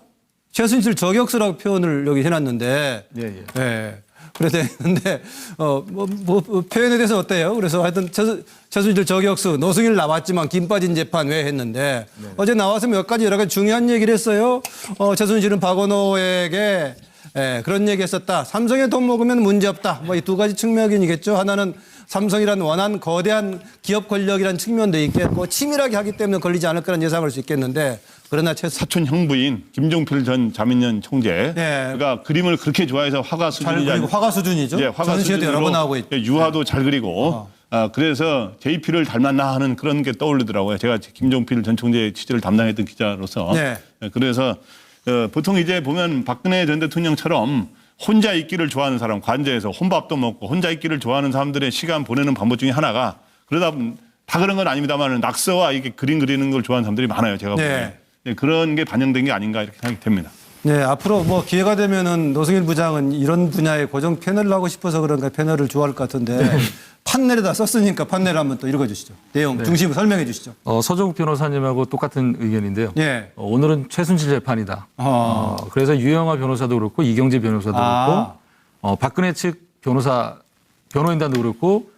최순실 저격수라고 표현을 여기 해놨는데, 예. 그랬는데, 표현에 대해서 어때요? 그래서 하여튼 최순실 저격수, 노승일 나왔지만 김 빠진 재판 왜 했는데, 어제 나와서 몇 가지 여러 가지 중요한 얘기를 했어요. 최순실은 박원호에게 그런 얘기 했었다. 삼성에 돈 먹으면 문제 없다. 뭐 이 두 가지 측면이겠죠. 하나는 삼성이란 원한 거대한 기업 권력이라는 측면도 있겠고 치밀하게 하기 때문에 걸리지 않을 거라는 예상할 수 있겠는데 그러나 사촌 형부인 김종필 전 자민련 총재 그가 그림을 그렇게 좋아해서 화가 수준이지 그리고 화가 수준이죠. 예, 화가 전시회도 여러 번 나오고 있죠. 유화도 잘 그리고 그래서 JP를 닮았나 하는 그런 게 떠오르더라고요. 제가 김종필 전 총재 취재를 담당했던 기자로서 그래서 보통 이제 보면 박근혜 전 대통령처럼 혼자 있기를 좋아하는 사람, 관저에서 혼밥도 먹고 혼자 있기를 좋아하는 사람들의 시간 보내는 방법 중에 하나가 그러다 다 그런 건 아닙니다만 낙서와 이게 그림 그리는 걸 좋아하는 사람들이 많아요. 제가 보기에. 그런 게 반영된 게 아닌가 이렇게 생각이 됩니다. 네, 앞으로 뭐 기회가 되면은 노승일 부장은 이런 분야의 고정 패널을 하고 싶어서 그런가 패널을 좋아할 것 같은데 판넬에다 썼으니까 판넬 한번 또 읽어주시죠. 내용 중심을 설명해 주시죠. 서정욱 변호사님하고 똑같은 의견인데요. 예. 오늘은 최순실 재판이다. 그래서 유영아 변호사도 그렇고 이경재 변호사도 그렇고 박근혜 측 변호인단도 그렇고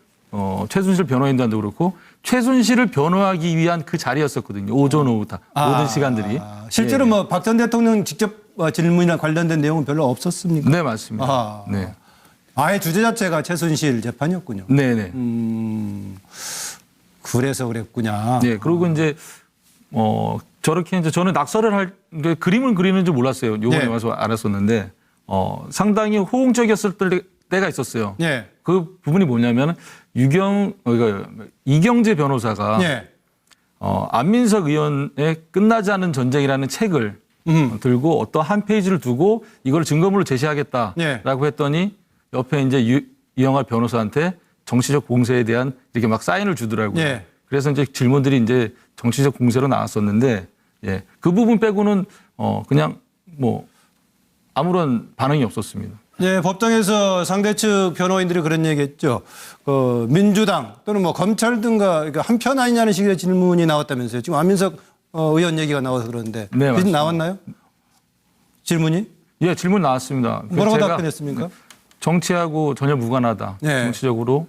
최순실 변호인단도 그렇고 최순실을 변호하기 위한 그 자리였었거든요. 오전 오후 다 모든 시간들이. 실제로 뭐 박 전 대통령 직접 질문이나 관련된 내용은 별로 없었습니까? 네, 맞습니다. 네. 아예 주제 자체가 최순실 재판이었군요. 네네. 그래서 그랬구나. 네. 그리고 이제 저렇게 이제 저는 낙서를 그림을 그리는 줄 몰랐어요. 요번에 와서 알았었는데 상당히 호응적이었을 때가 있었어요. 그 부분이 뭐냐면 이경재 변호사가 안민석 의원의 끝나지 않은 전쟁이라는 책을 들고 어떤 한 페이지를 두고 이걸 증거물로 제시하겠다라고 했더니 옆에 이제 이영하 변호사한테 정치적 공세에 대한 이렇게 막 사인을 주더라고요. 예. 그래서 이제 질문들이 이제 정치적 공세로 나왔었는데 예. 그 부분 빼고는 그냥 뭐 아무런 반응이 없었습니다. 예, 법정에서 상대측 변호인들이 그런 얘기했죠. 민주당 또는 뭐 검찰 등과 한편 아니냐는 식의 질문이 나왔다면서요. 지금 안민석 의원 얘기가 나와서 그러는데. 네, 맞습니다. 나왔나요? 질문이? 예, 질문 나왔습니다. 뭐라고 제가 답변했습니까? 정치하고 전혀 무관하다. 네. 정치적으로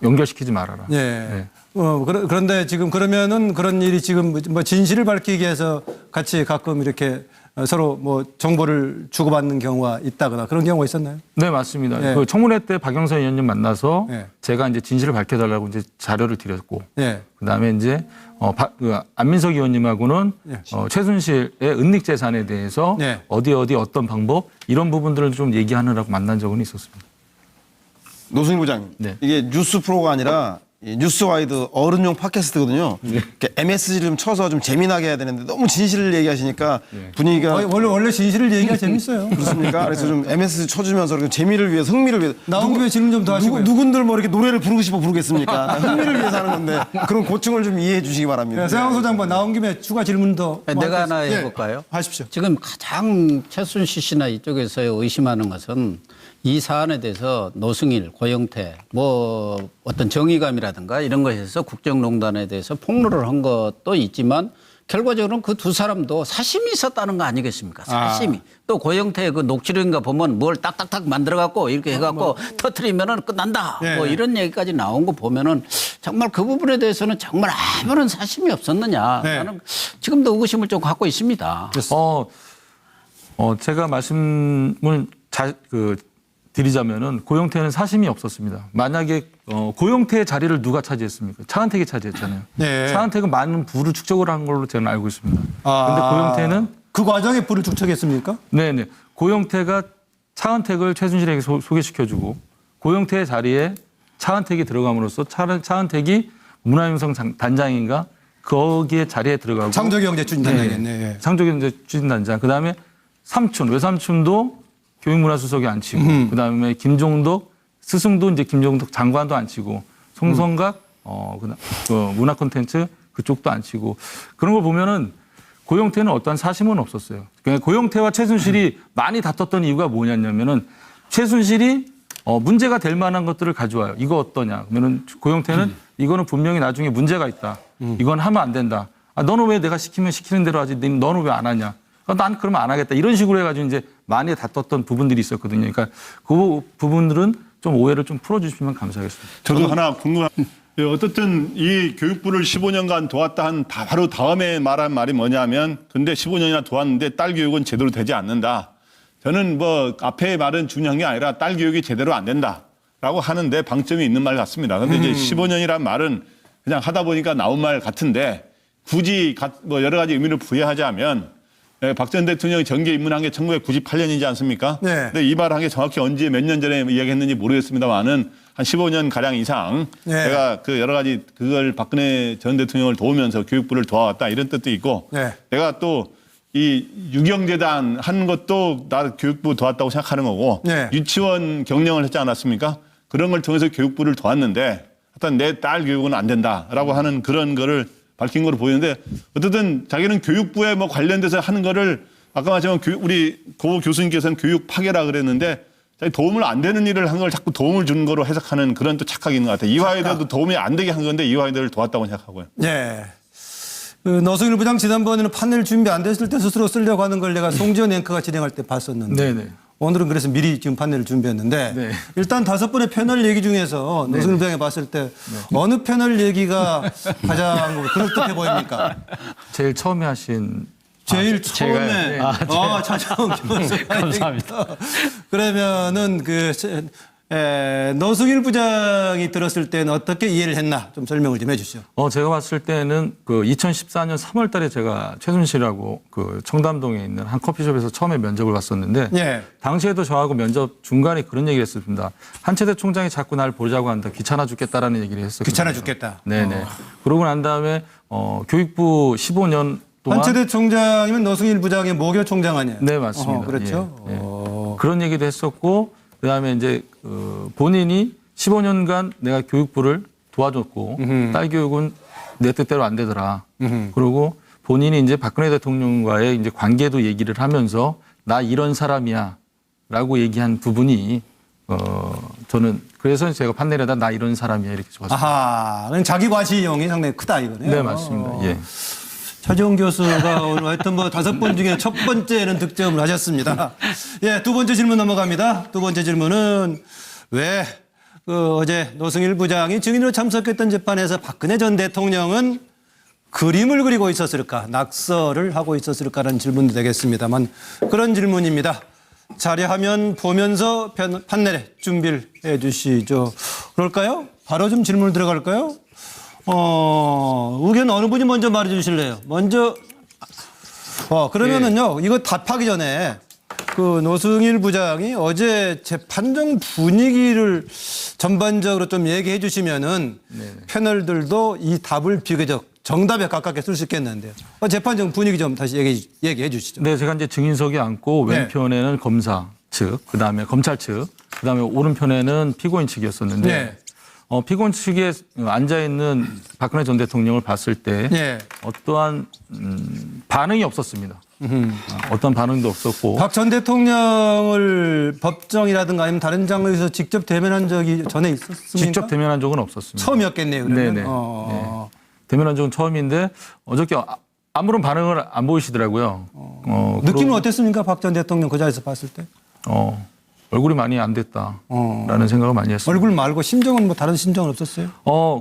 연결시키지 말아라. 예. 네. 그런데 지금 그러면은 그런 일이 지금 뭐 진실을 밝히기 위해서 같이 가끔 이렇게 서로 뭐 정보를 주고받는 경우가 있다거나 그런 경우가 있었나요? 네, 맞습니다. 예. 그 청문회 때 박영선 의원님 만나서 예. 제가 이제 진실을 밝혀달라고 이제 자료를 드렸고, 예. 그다음에 이제 안민석 의원님하고는 예. 최순실의 은닉 재산에 대해서 예. 어디 어떤 방법 이런 부분들을 좀 얘기하느라고 만난 적은 있었습니다. 노승일 부장님, 네. 이게 뉴스 프로가 아니라 이 뉴스와이드 어른용 팟캐스트거든요. 이렇게 MSG를 좀 쳐서 좀 재미나게 해야 되는데 너무 진실을 얘기하시니까 분위기가 원래 진실을 얘기가 재밌어요. 그렇습니까? 그래서 좀 MSG 쳐주면서 이렇게 재미를 위해서 흥미를 위해서 나온 김에 질문 좀 더 하시고요. 누군들 뭐 이렇게 노래를 부르고 싶어 부르겠습니까? 흥미를 위해서 하는 건데 그런 고충을 좀 이해해 주시기 바랍니다. 세영 소장관 나온 김에 추가 질문 더. 내가 하나 예. 해볼까요? 하십시오. 지금 가장 최순실 씨나 이쪽에서 의심하는 것은 이 사안에 대해서 노승일, 고영태, 뭐 어떤 정의감이라든가 이런 것에서 국정농단에 대해서 폭로를 한 것도 있지만 결과적으로는 그 두 사람도 사심이 있었다는 거 아니겠습니까? 사심이. 또 고영태의 그 녹취록인가 보면 뭘 딱딱딱 만들어갖고 이렇게 해갖고 터트리면은 끝난다. 예. 뭐 이런 얘기까지 나온 거 보면은 정말 그 부분에 대해서는 정말 아무런 사심이 없었느냐. 네. 나는 지금도 의구심을 좀 갖고 있습니다. 제가 말씀을 드리자면은 고영태는 사심이 없었습니다. 만약에 고영태의 자리를 누가 차지했습니까? 차은택이 차지했잖아요. 네. 차은택은 많은 부를 축적을 한 걸로 저는 알고 있습니다. 그런데 고영태는 그 과정에 불을 축적했습니까? 네네 고영태가 차은택을 최순실에게 소개시켜주고 고영태의 자리에 차은택이 들어감으로써 차은택이 문화융성 단장인가 거기에 자리에 들어가고 창조경제 추진단장이겠네. 네. 창조경제 추진단장. 그다음에 외삼촌도 교육문화수석이 앉히고 그다음에 김종덕 스승도 이제 김종덕 장관도 앉히고 송성각 문화콘텐츠 그쪽도 앉히고 그런 걸 보면은 고영태는 어떠한 사심은 없었어요. 그러니까 고영태와 최순실이 많이 다퉜던 이유가 뭐냐면은 최순실이 문제가 될 만한 것들을 가져와요. 이거 어떠냐? 그러면은 고영태는 이거는 분명히 나중에 문제가 있다. 이건 하면 안 된다. 너는 왜 내가 시키면 시키는 대로 하지? 너는 왜 안 하냐? 난 그러면 안 하겠다. 이런 식으로 해가지고 이제 많이 다퉜던 부분들이 있었거든요. 그러니까 그 부분들은 좀 오해를 좀 풀어주시면 감사하겠습니다. 저도 하나 궁금한. 어떻든 이 교육부를 15년간 도왔다 한 바로 다음에 말한 말이 뭐냐면 근데 15년이나 도왔는데 딸 교육은 제대로 되지 않는다. 저는 뭐 앞에 말은 중요한 게 아니라 딸 교육이 제대로 안 된다라고 하는데 방점이 있는 말 같습니다. 근데 이제 15년이란 말은 그냥 하다 보니까 나온 말 같은데 굳이 뭐 여러 가지 의미를 부여하자면 박 전 대통령이 정계 입문한 게 1998년이지 않습니까? 네. 근데 이 말한 게 정확히 언제 몇 년 전에 이야기했는지 모르겠습니다만은 한 15년 가량 이상 네. 내가 그 여러 가지 그걸 박근혜 전 대통령을 도우면서 교육부를 도와왔다 이런 뜻도 있고 네. 내가 또 이 유경재단 한 것도 나 교육부 도왔다고 생각하는 거고 네. 유치원 경영을 했지 않았습니까? 그런 걸 통해서 교육부를 도왔는데 하여튼 내 딸 교육은 안 된다라고 하는 그런 거를 밝힌 거로 보이는데 어쨌든 자기는 교육부에 뭐 관련돼서 하는 거를 아까 말했지만 우리 고 교수님께서는 교육 파괴라 그랬는데 도움을 안 되는 일을 한 걸 자꾸 도움을 주는 거로 해석하는 그런 또 착각이 있는 것 같아요. 이화여대도 도움이 안 되게 한 건데 이화여대를 도왔다고 생각하고요. 네. 노승일 부장 지난번에는 판넬 준비 안 됐을 때 스스로 쓰려고 하는 걸 내가 송지현 앵커가 진행할 때 봤었는데 네네. 오늘은 그래서 미리 지금 판넬을 준비했는데 네. 일단 5번의 패널 얘기 중에서 노승일 부장이 봤을 때 어느 패널 얘기가 가장 그럴듯해 보입니까? 제일 처음에 하신 제일 처음에 제가요? 차정 교수 감사합니다. 그러면은 노승일 부장이 들었을 때는 어떻게 이해를 했나 좀 설명을 좀 해주시죠. 제가 봤을 때는 그 2014년 3월 달에 제가 최순실하고 그 청담동에 있는 한 커피숍에서 처음에 면접을 봤었는데 예. 당시에도 저하고 면접 중간에 그런 얘기를 했습니다. 한채대 총장이 자꾸 날 보자고 한다. 귀찮아 죽겠다라는 얘기를 했었거든요. 귀찮아 죽겠다. 네네. 그러고 난 다음에 교육부 15년 동안 한채대 총장이면 노승일 부장의 모교 총장 아니에요? 네, 맞습니다. 그렇죠. 예. 그런 얘기도 했었고 그다음에 이제 본인이 15년간 내가 교육부를 도와줬고 딸 교육은 내 뜻대로 안 되더라. 그리고 본인이 이제 박근혜 대통령과의 이제 관계도 얘기를 하면서 나 이런 사람이야라고 얘기한 부분이 저는 그래서 제가 판넬에다 나 이런 사람이야 이렇게 적었습니다. 아하, 그럼 자기 과시용이 상당히 크다 이거네요. 네, 맞습니다. 예. 차지용 교수가 오늘 하여튼 뭐 5번 중에 첫 번째는 득점을 하셨습니다. 예, 두 번째 질문 넘어갑니다. 두 번째 질문은 왜 어제 노승일 부장이 증인으로 참석했던 재판에서 박근혜 전 대통령은 그림을 그리고 있었을까, 낙서를 하고 있었을까라는 질문도 되겠습니다만 그런 질문입니다. 자료화면 보면서 판넬에 준비를 해 주시죠. 그럴까요? 바로 좀 질문 들어갈까요? 의견 어느 분이 먼저 말해 주실래요? 먼저, 그러면은요, 이거 답하기 전에 그 노승일 부장이 어제 재판정 분위기를 전반적으로 좀 얘기해 주시면은 패널들도 이 답을 비교적 정답에 가깝게 쓸 수 있겠는데요. 재판정 분위기 좀 다시 얘기해 주시죠. 네, 제가 이제 증인석에 앉고 네. 왼편에는 검사 측, 그다음에 검찰 측, 그다음에 오른편에는 피고인 측이었었는데 네. 피고인 측에 앉아 있는 박근혜 전 대통령을 봤을 때 네. 어떠한 반응이 없었습니다. 어떤 반응도 없었고. 박 전 대통령을 법정이라든가 아니면 다른 장소에서 직접 대면한 적이 전에 있었습니까? 직접 대면한 적은 없었습니다. 처음이었겠네요. 그러면. 네네. 네. 대면한 적은 처음인데 어저께 아무런 반응을 안 보이시더라고요. 느낌은 어땠습니까? 박 전 대통령 그 자리에서 봤을 때? 얼굴이 많이 안 됐다라는 생각을 많이 했어요. 얼굴 말고 심정은 뭐 다른 심정은 없었어요?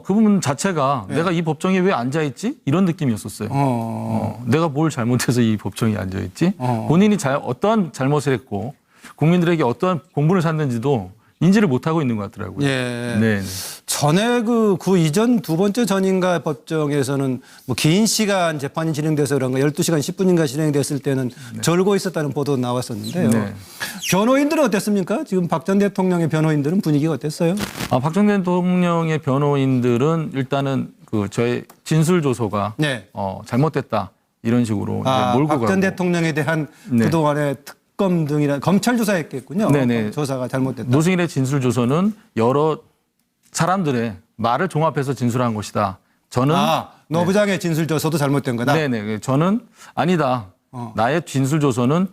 그 부분 자체가 내가 이 법정에 왜 앉아있지? 이런 느낌이었었어요. 내가 뭘 잘못해서 이 법정에 앉아있지? 본인이 어떠한 잘못을 했고 국민들에게 어떠한 공분을 샀는지도 인지를 못하고 있는 것 같더라고요. 예. 네. 전에 그 이전 두 번째 전인가 법정에서는 뭐 긴 시간 재판이 진행돼서 그런가 12시간 10분인가 진행됐을 때는 절고 있었다는 보도 나왔었는데요. 네. 변호인들은 어땠습니까? 지금 박 전 대통령의 변호인들은 분위기가 어땠어요? 박 전 대통령의 변호인들은 일단은 저의 진술 조서가 네. 잘못됐다 이런 식으로 이제 몰고 가고. 박 전 대통령에 대한 네. 그동안의 특검 등이나 검찰 조사했겠군요. 네네. 조사가 잘못됐다. 노승일의 진술 조서는 여러 사람들의 말을 종합해서 진술한 것이다. 저는 노 부장의 진술 조서도 잘못된 거다. 네네. 저는 아니다. 나의 진술 조서는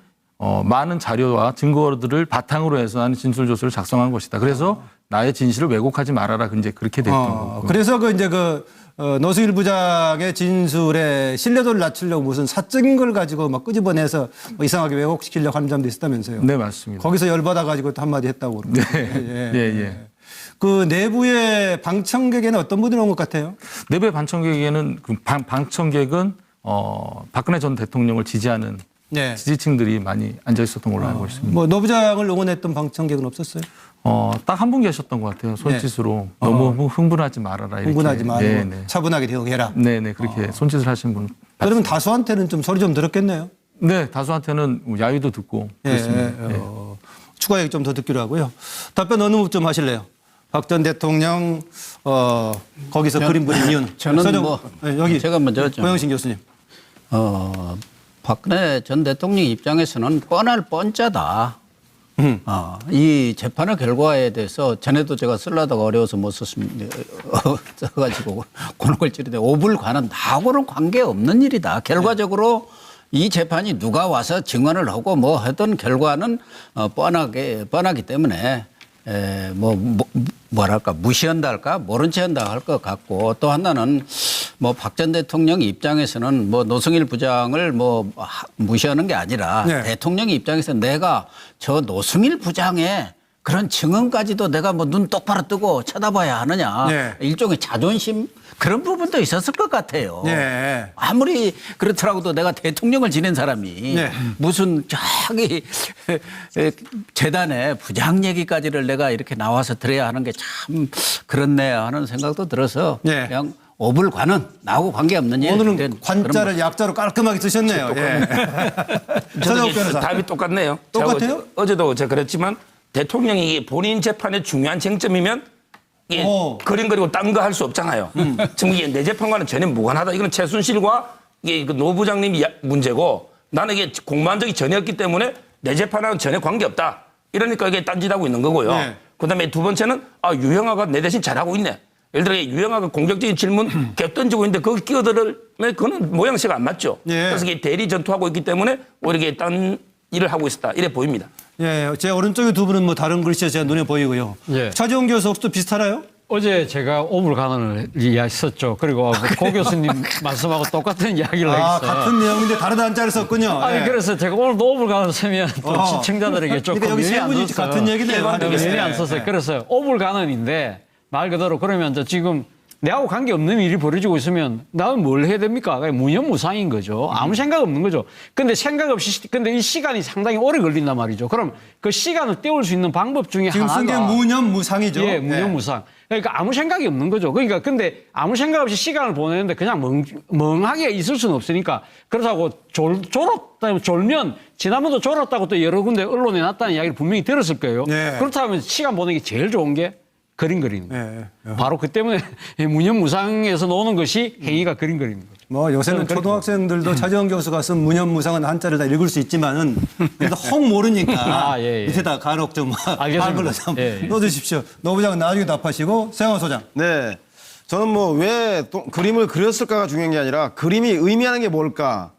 많은 자료와 증거들을 바탕으로 해서 하는 진술 조서를 작성한 것이다. 그래서 나의 진실을 왜곡하지 말아라. 이제 그렇게 됐던 거고. 그래서 노승일 부장의 진술에 신뢰도를 낮추려고 무슨 사적인 걸 가지고 막 끄집어내서 뭐 이상하게 왜곡시키려고 하는 점도 있었다면서요. 네, 맞습니다. 거기서 열받아 가지고 또 한마디 했다고 그러고. 네. 예. 그 내부의 방청객에는 어떤 분들이 온 것 같아요? 내부의 방청객에는 방청객은 박근혜 전 대통령을 지지하는 네. 지지층들이 많이 앉아 있었던 걸로 알고 있습니다. 뭐 노 부장을 응원했던 방청객은 없었어요? 딱 한 분 계셨던 것 같아요. 손짓으로 너무 흥분하지 말아라. 이렇게. 흥분하지 말고 네네. 차분하게 대응해라. 네네. 그렇게 손짓을 하신 분. 그러면 다수한테는 좀 소리 좀 들었겠네요. 네. 다수한테는 야유도 듣고 그렇습니다. 추가 얘기 좀 더 듣기로 하고요. 답변 어느 좀 하실래요? 박 전 대통령 거기서 그림 그린 이유는? 저는 여기 제가 먼저 좀 고영신 교수님. 박근혜 전 대통령 입장에서는 뻔할 뻔짜다. 이 재판의 결과에 대해서 전에도 제가 쓰려다가 어려워서 못 썼습니다. 써가지고 곤혹을 치르되 오불관은 나하고는 관계없는 일이다. 결과적으로 이 재판이 누가 와서 증언을 하고 뭐 하던 결과는 뻔하기 때문에 뭐랄까 무시한다 할까 모른 채 한다 할 것 같고 또 하나는 뭐 박 전 대통령 입장에서는 뭐 노승일 부장을 뭐 무시하는 게 아니라 대통령 입장에서 내가 저 노승일 부장의 그런 증언까지도 내가 뭐 눈 똑바로 뜨고 쳐다봐야 하느냐 일종의 자존심 그런 부분도 있었을 것 같아요. 아무리 그렇더라도 내가 대통령을 지낸 사람이 무슨 저기 재단의 부장 얘기까지를 내가 이렇게 나와서 들어야 하는 게 참 그렇네 하는 생각도 들어서 그냥 오불관은 나하고 관계없는 일. 오늘은 관자를 약자로 깔끔하게 쓰셨네요. 답이 똑같네요. 똑같아요? 어제도 제가 그랬지만 대통령이 본인 재판의 중요한 쟁점이면 그림 그리고 딴 거 할 수 없잖아요. 지금 이게 내 재판과는 전혀 무관하다. 이건 최순실과 이게 노 부장님 문제고 나는 이게 공무원 적이 전혀 없기 때문에 내 재판하고는 전혀 관계없다. 이러니까 이게 딴짓하고 있는 거고요. 그다음에 두 번째는 유영아가 내 대신 잘하고 있네. 예를 들어 유영아가 공격적인 질문 계속 던지고 있는데 거기 끼어들면 그거는 모양새가 안 맞죠. 예. 그래서 이게 대리 전투하고 있기 때문에 오히려 딴 일을 하고 있었다. 이래 보입니다. 예, 제 오른쪽에 두 분은 뭐 다른 글씨가 제 눈에 보이고요. 예. 차지원 교수 혹시 또 비슷하나요? 어제 제가 오불간을 이야기했었죠. 그리고 고 교수님 말씀하고 똑같은 이야기를 했어요. 같은 내용인데 다른 한자를 썼군요. 아니 예. 그래서 제가 오늘도 오불간을 쓰면 또 시청자들에게 조금 그러니까 여기 세 연이 안 분이 썼어요. 같은 얘기네요. 연이 안 썼어요. 그래서 오불간은인데 말 그대로 그러면 저 지금 내하고 관계없는 일이 벌어지고 있으면 나는 뭘 해야 됩니까? 무념무상인 거죠. 아무 생각 없는 거죠. 근데 생각 없이 근데 이 시간이 상당히 오래 걸린단 말이죠. 그럼 그 시간을 때울 수 있는 방법 중에 지금 쓴 게 하나가 무념무상이죠. 예, 무념무상. 그러니까 아무 생각이 없는 거죠. 그러니까 근데 아무 생각 없이 시간을 보내는데 그냥 멍하게 있을 수는 없으니까 그렇다고 졸면 지난번도 졸았다고 또 여러 군데 언론에 났다는 이야기를 분명히 들었을 거예요. 예. 그렇다면 시간 보내기 제일 좋은 게 그림 그리는 거예요. 예. 바로 그 때문에 무념무상에서 노는 것이 행위가 그림 그리는 거죠. 뭐 요새는 초등학생들도 차지원 교수가 쓴 무념무상한 한자를 다 읽을 수 있지만은 그래도 혹 모르니까 예. 밑에다 간혹 좀 알겠습니다. 한글로 좀 예. 넣어주십시오. 노 부장은 나중에 답하시고 세영호 소장. 네. 저는 뭐 왜 그림을 그렸을까가 중요한 게 아니라 그림이 의미하는 게 뭘까?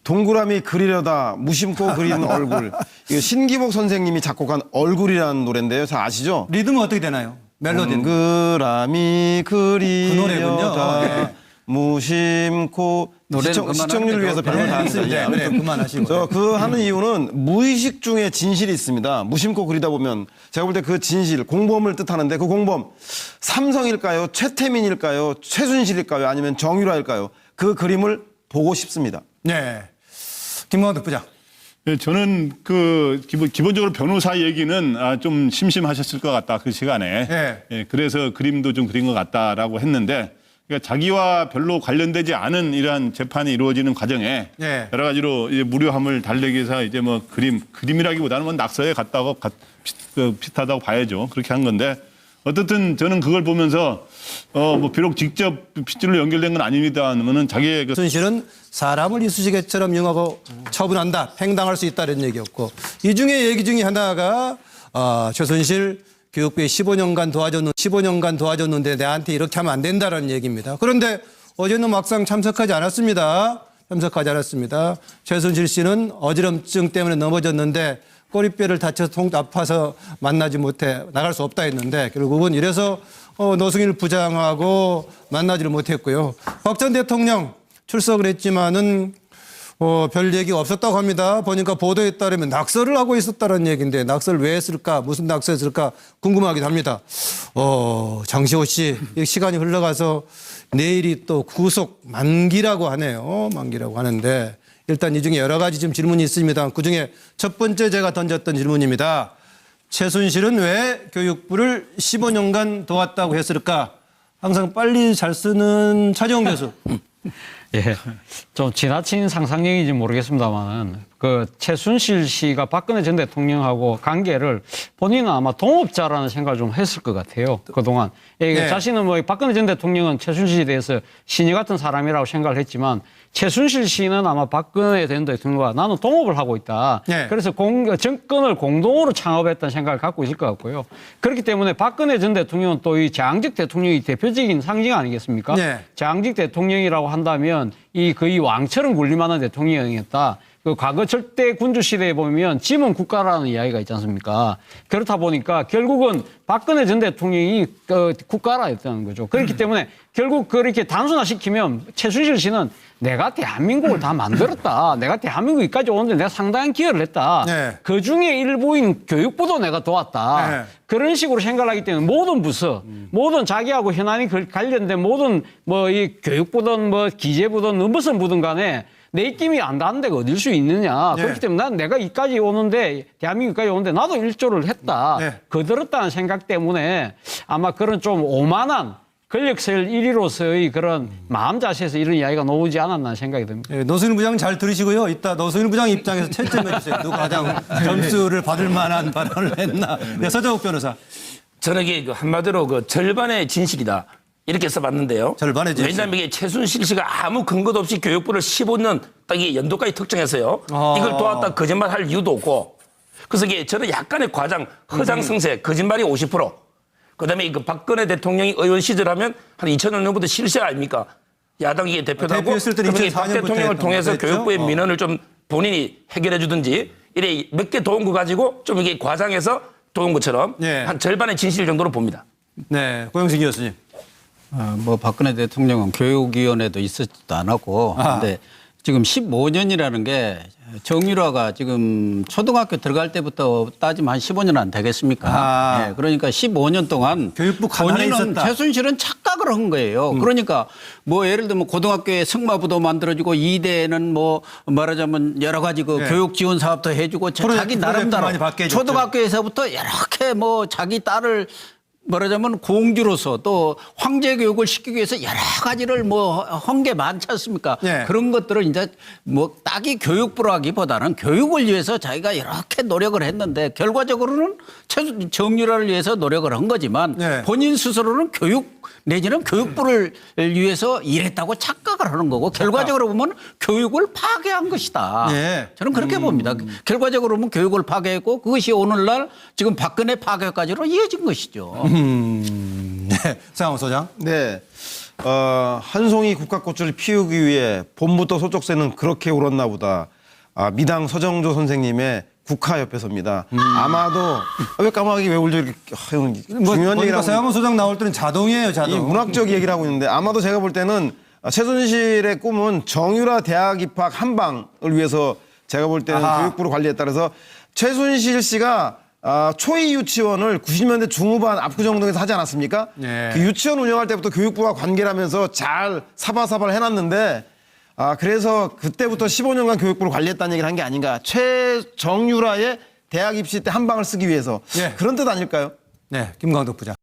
동그라미 그리려다 무심코 그리는 얼굴. 이거 신기복 선생님이 작곡한 얼굴이라는 노래인데요. 잘 아시죠? 리듬은 어떻게 되나요? 멜로디는? 동그라미 그리려다 노래군요. 무심코 노래는 시청률을 위해서 별걸 다 합니다. 네, 그만하시고. 그 하는 이유는 무의식 중에 진실이 있습니다. 무심코 그리다 보면 제가 볼 때 그 진실, 공범을 뜻하는데 그 공범 삼성일까요? 최태민일까요? 최순실일까요? 아니면 정유라일까요? 그 그림을 보고 싶습니다. 네. 김광덕 부장. 예, 저는 기본적으로 변호사 얘기는 좀 심심하셨을 것 같다 그 시간에. 예. 예, 그래서 그림도 좀 그린 것 같다라고 했는데 그러니까 자기와 별로 관련되지 않은 이러한 재판이 이루어지는 과정에 예. 여러 가지로 이제 무료함을 달래기 위해서 이제 뭐 그림이라기보다는 뭐 낙서에 갔다고 비슷하다고 봐야죠. 그렇게 한 건데 어떻든 저는 그걸 보면서 뭐 비록 직접 핏줄로 연결된 건 아닙니다만은 자기의 최순실은 사람을 이쑤시개처럼 이용하고 처분한다, 팽당할 수 있다는 얘기였고 이 중에 얘기 중에 하나가 최순실 교육부에 15년간 도와줬는데 내한테 이렇게 하면 안 된다는 얘기입니다. 그런데 어제는 막상 참석하지 않았습니다. 최순실 씨는 어지럼증 때문에 넘어졌는데 꼬리뼈를 다쳐서 아파서 만나지 못해 나갈 수 없다 했는데 결국은 이래서 노승일 부장하고 만나지를 못했고요. 박 전 대통령 출석을 했지만은 별 얘기가 없었다고 합니다. 보니까 보도에 따르면 낙서를 하고 있었다는 얘기인데 낙서를 왜 했을까? 무슨 낙서였을까? 궁금하기도 합니다. 장시호 씨 시간이 흘러가서 내일이 또 구속 만기라고 하네요. 만기라고 하는데 일단 이 중에 여러 가지 지금 질문이 있습니다. 그중에 첫 번째 제가 던졌던 질문입니다. 최순실은 왜 교육부를 15년간 도왔다고 했을까? 항상 빨리 잘 쓰는 차지원 교수. 예, 좀 지나친 상상력인지 모르겠습니다만 그 최순실 씨가 박근혜 전 대통령하고 관계를 본인은 아마 동업자라는 생각을 좀 했을 것 같아요. 그동안 네. 자신은 뭐 박근혜 전 대통령은 최순실에 대해서 신이 같은 사람이라고 생각을 했지만 최순실 씨는 아마 박근혜 전 대통령과 나는 동업을 하고 있다. 네. 그래서 정권을 공동으로 창업했다는 생각을 갖고 있을 것 같고요. 그렇기 때문에 박근혜 전 대통령은 또 이 재앙직 대통령이 대표적인 상징 아니겠습니까? 네. 재앙직 대통령이라고 한다면 이 거의 왕처럼 군림하는 대통령이었다. 그 과거 절대 군주 시대에 보면 지문 국가라는 이야기가 있지 않습니까? 그렇다 보니까 결국은 박근혜 전 대통령이 국가라였다는 거죠. 그렇기 때문에 결국 그렇게 단순화시키면 최순실 씨는 내가 대한민국을 다 만들었다. 내가 대한민국까지 오는데 내가 상당한 기여를 했다. 네. 그 중에 일부인 교육부도 내가 도왔다. 네. 그런 식으로 생각을 하기 때문에 모든 부서, 모든 자기하고 현안이 관련된 모든 뭐 이 교육부든 뭐 기재부든 무슨 부든 간에 내 입김이 안 닿는 데가 어딜 수 있느냐. 네. 그렇기 때문에 난 내가 이까지 오는데 대한민국까지 오는데 나도 일조를 했다. 네. 거들었다는 생각 때문에 아마 그런 좀 오만한 권력설 1위로서의 그런 마음 자세에서 이런 이야기가 나오지 않았나 생각이 듭니다. 네, 노승일 부장 잘 들으시고요. 이따 노승일 부장 입장에서 채점해 주세요. 누가 가장 점수를 받을 만한 발언을 했나. 네, 서정욱 변호사. 저는 이게 한마디로 그 절반의 진실이다. 이렇게 써봤는데요. 절반의 진실. 왜냐하면 이게 최순실 씨가 아무 근거도 없이 교육부를 15년 딱 이 연도까지 특정해서요. 아. 이걸 도왔다 거짓말 할 이유도 없고. 그래서 이게 저는 약간의 과장, 허장성세, 거짓말이 50%. 그다음에 그 박근혜 대통령이 의원 시절하면 한 2000년부터 실세 아닙니까? 야당이 대표도 하고 대표했을 때는 그러면 박 2004년부터 대통령을 통해서 했죠? 교육부의 민원을 좀 본인이 해결해 주든지 이래 몇 개 도운 거 가지고 좀 이게 과장해서 도운 것처럼 예. 한 절반의 진실 정도로 봅니다. 네, 고영식 교수님. 뭐 박근혜 대통령은 교육위원회도 있었지도 않았고, 근데 지금 15년이라는 게 정유라가 지금 초등학교 들어갈 때부터 따지면 한 15년 안 되겠습니까? 네, 그러니까 15년 동안 교육부 간판에 본인은 있었다. 최순실은 착각을 한 거예요. 그러니까 뭐 예를 들면 고등학교에 승마부도 만들어주고 이대에는 뭐 말하자면 여러 가지 그 교육 지원 사업도 해주고 자기 나름대로 많이 받게 해줬죠. 초등학교에서부터 이렇게 뭐 자기 딸을 말하자면 공주로서 또 황제 교육을 시키기 위해서 여러 가지를 뭐 한 게 많지 않습니까? 네. 그런 것들을 이제 뭐 딱히 교육부라기보다는 교육을 위해서 자기가 이렇게 노력을 했는데 결과적으로는 정유라를 위해서 노력을 한 거지만 네. 본인 스스로는 교육 내지는 교육부를 위해서 일했다고 착각을 하는 거고 결과적으로 보면 교육을 파괴한 것이다. 네. 저는 그렇게 봅니다. 결과적으로 보면 교육을 파괴했고 그것이 오늘날 지금 박근혜 파괴까지로 이어진 것이죠. 네, 장하원 소장. 네. 한 송이 국화꽃을 피우기 위해 봄부터 소쩍새는 그렇게 울었나 보다. 미당 서정조 선생님의 국화협회서입니다. 아마도 왜 까마귀 왜 울죠? 이렇게 중요한 얘기라고. 장하원 소장 나올 때는 자동이에요, 자동. 이 문학적 얘기를 하고 있는데 아마도 제가 볼 때는 최순실의 꿈은 정유라 대학 입학 한 방을 위해서 제가 볼 때는 교육부를 관리했다 그래서 최순실 씨가 초이 유치원을 90년대 중후반 압구정동에서 하지 않았습니까? 네. 그 유치원 운영할 때부터 교육부가 관계를 하면서 잘 사바사바를 해놨는데 그래서 그때부터 15년간 교육부를 관리했다는 얘기를 한 게 아닌가. 최정유라의 대학 입시 때 한 방을 쓰기 위해서. 네. 그런 뜻 아닐까요? 네, 김광덕 부장.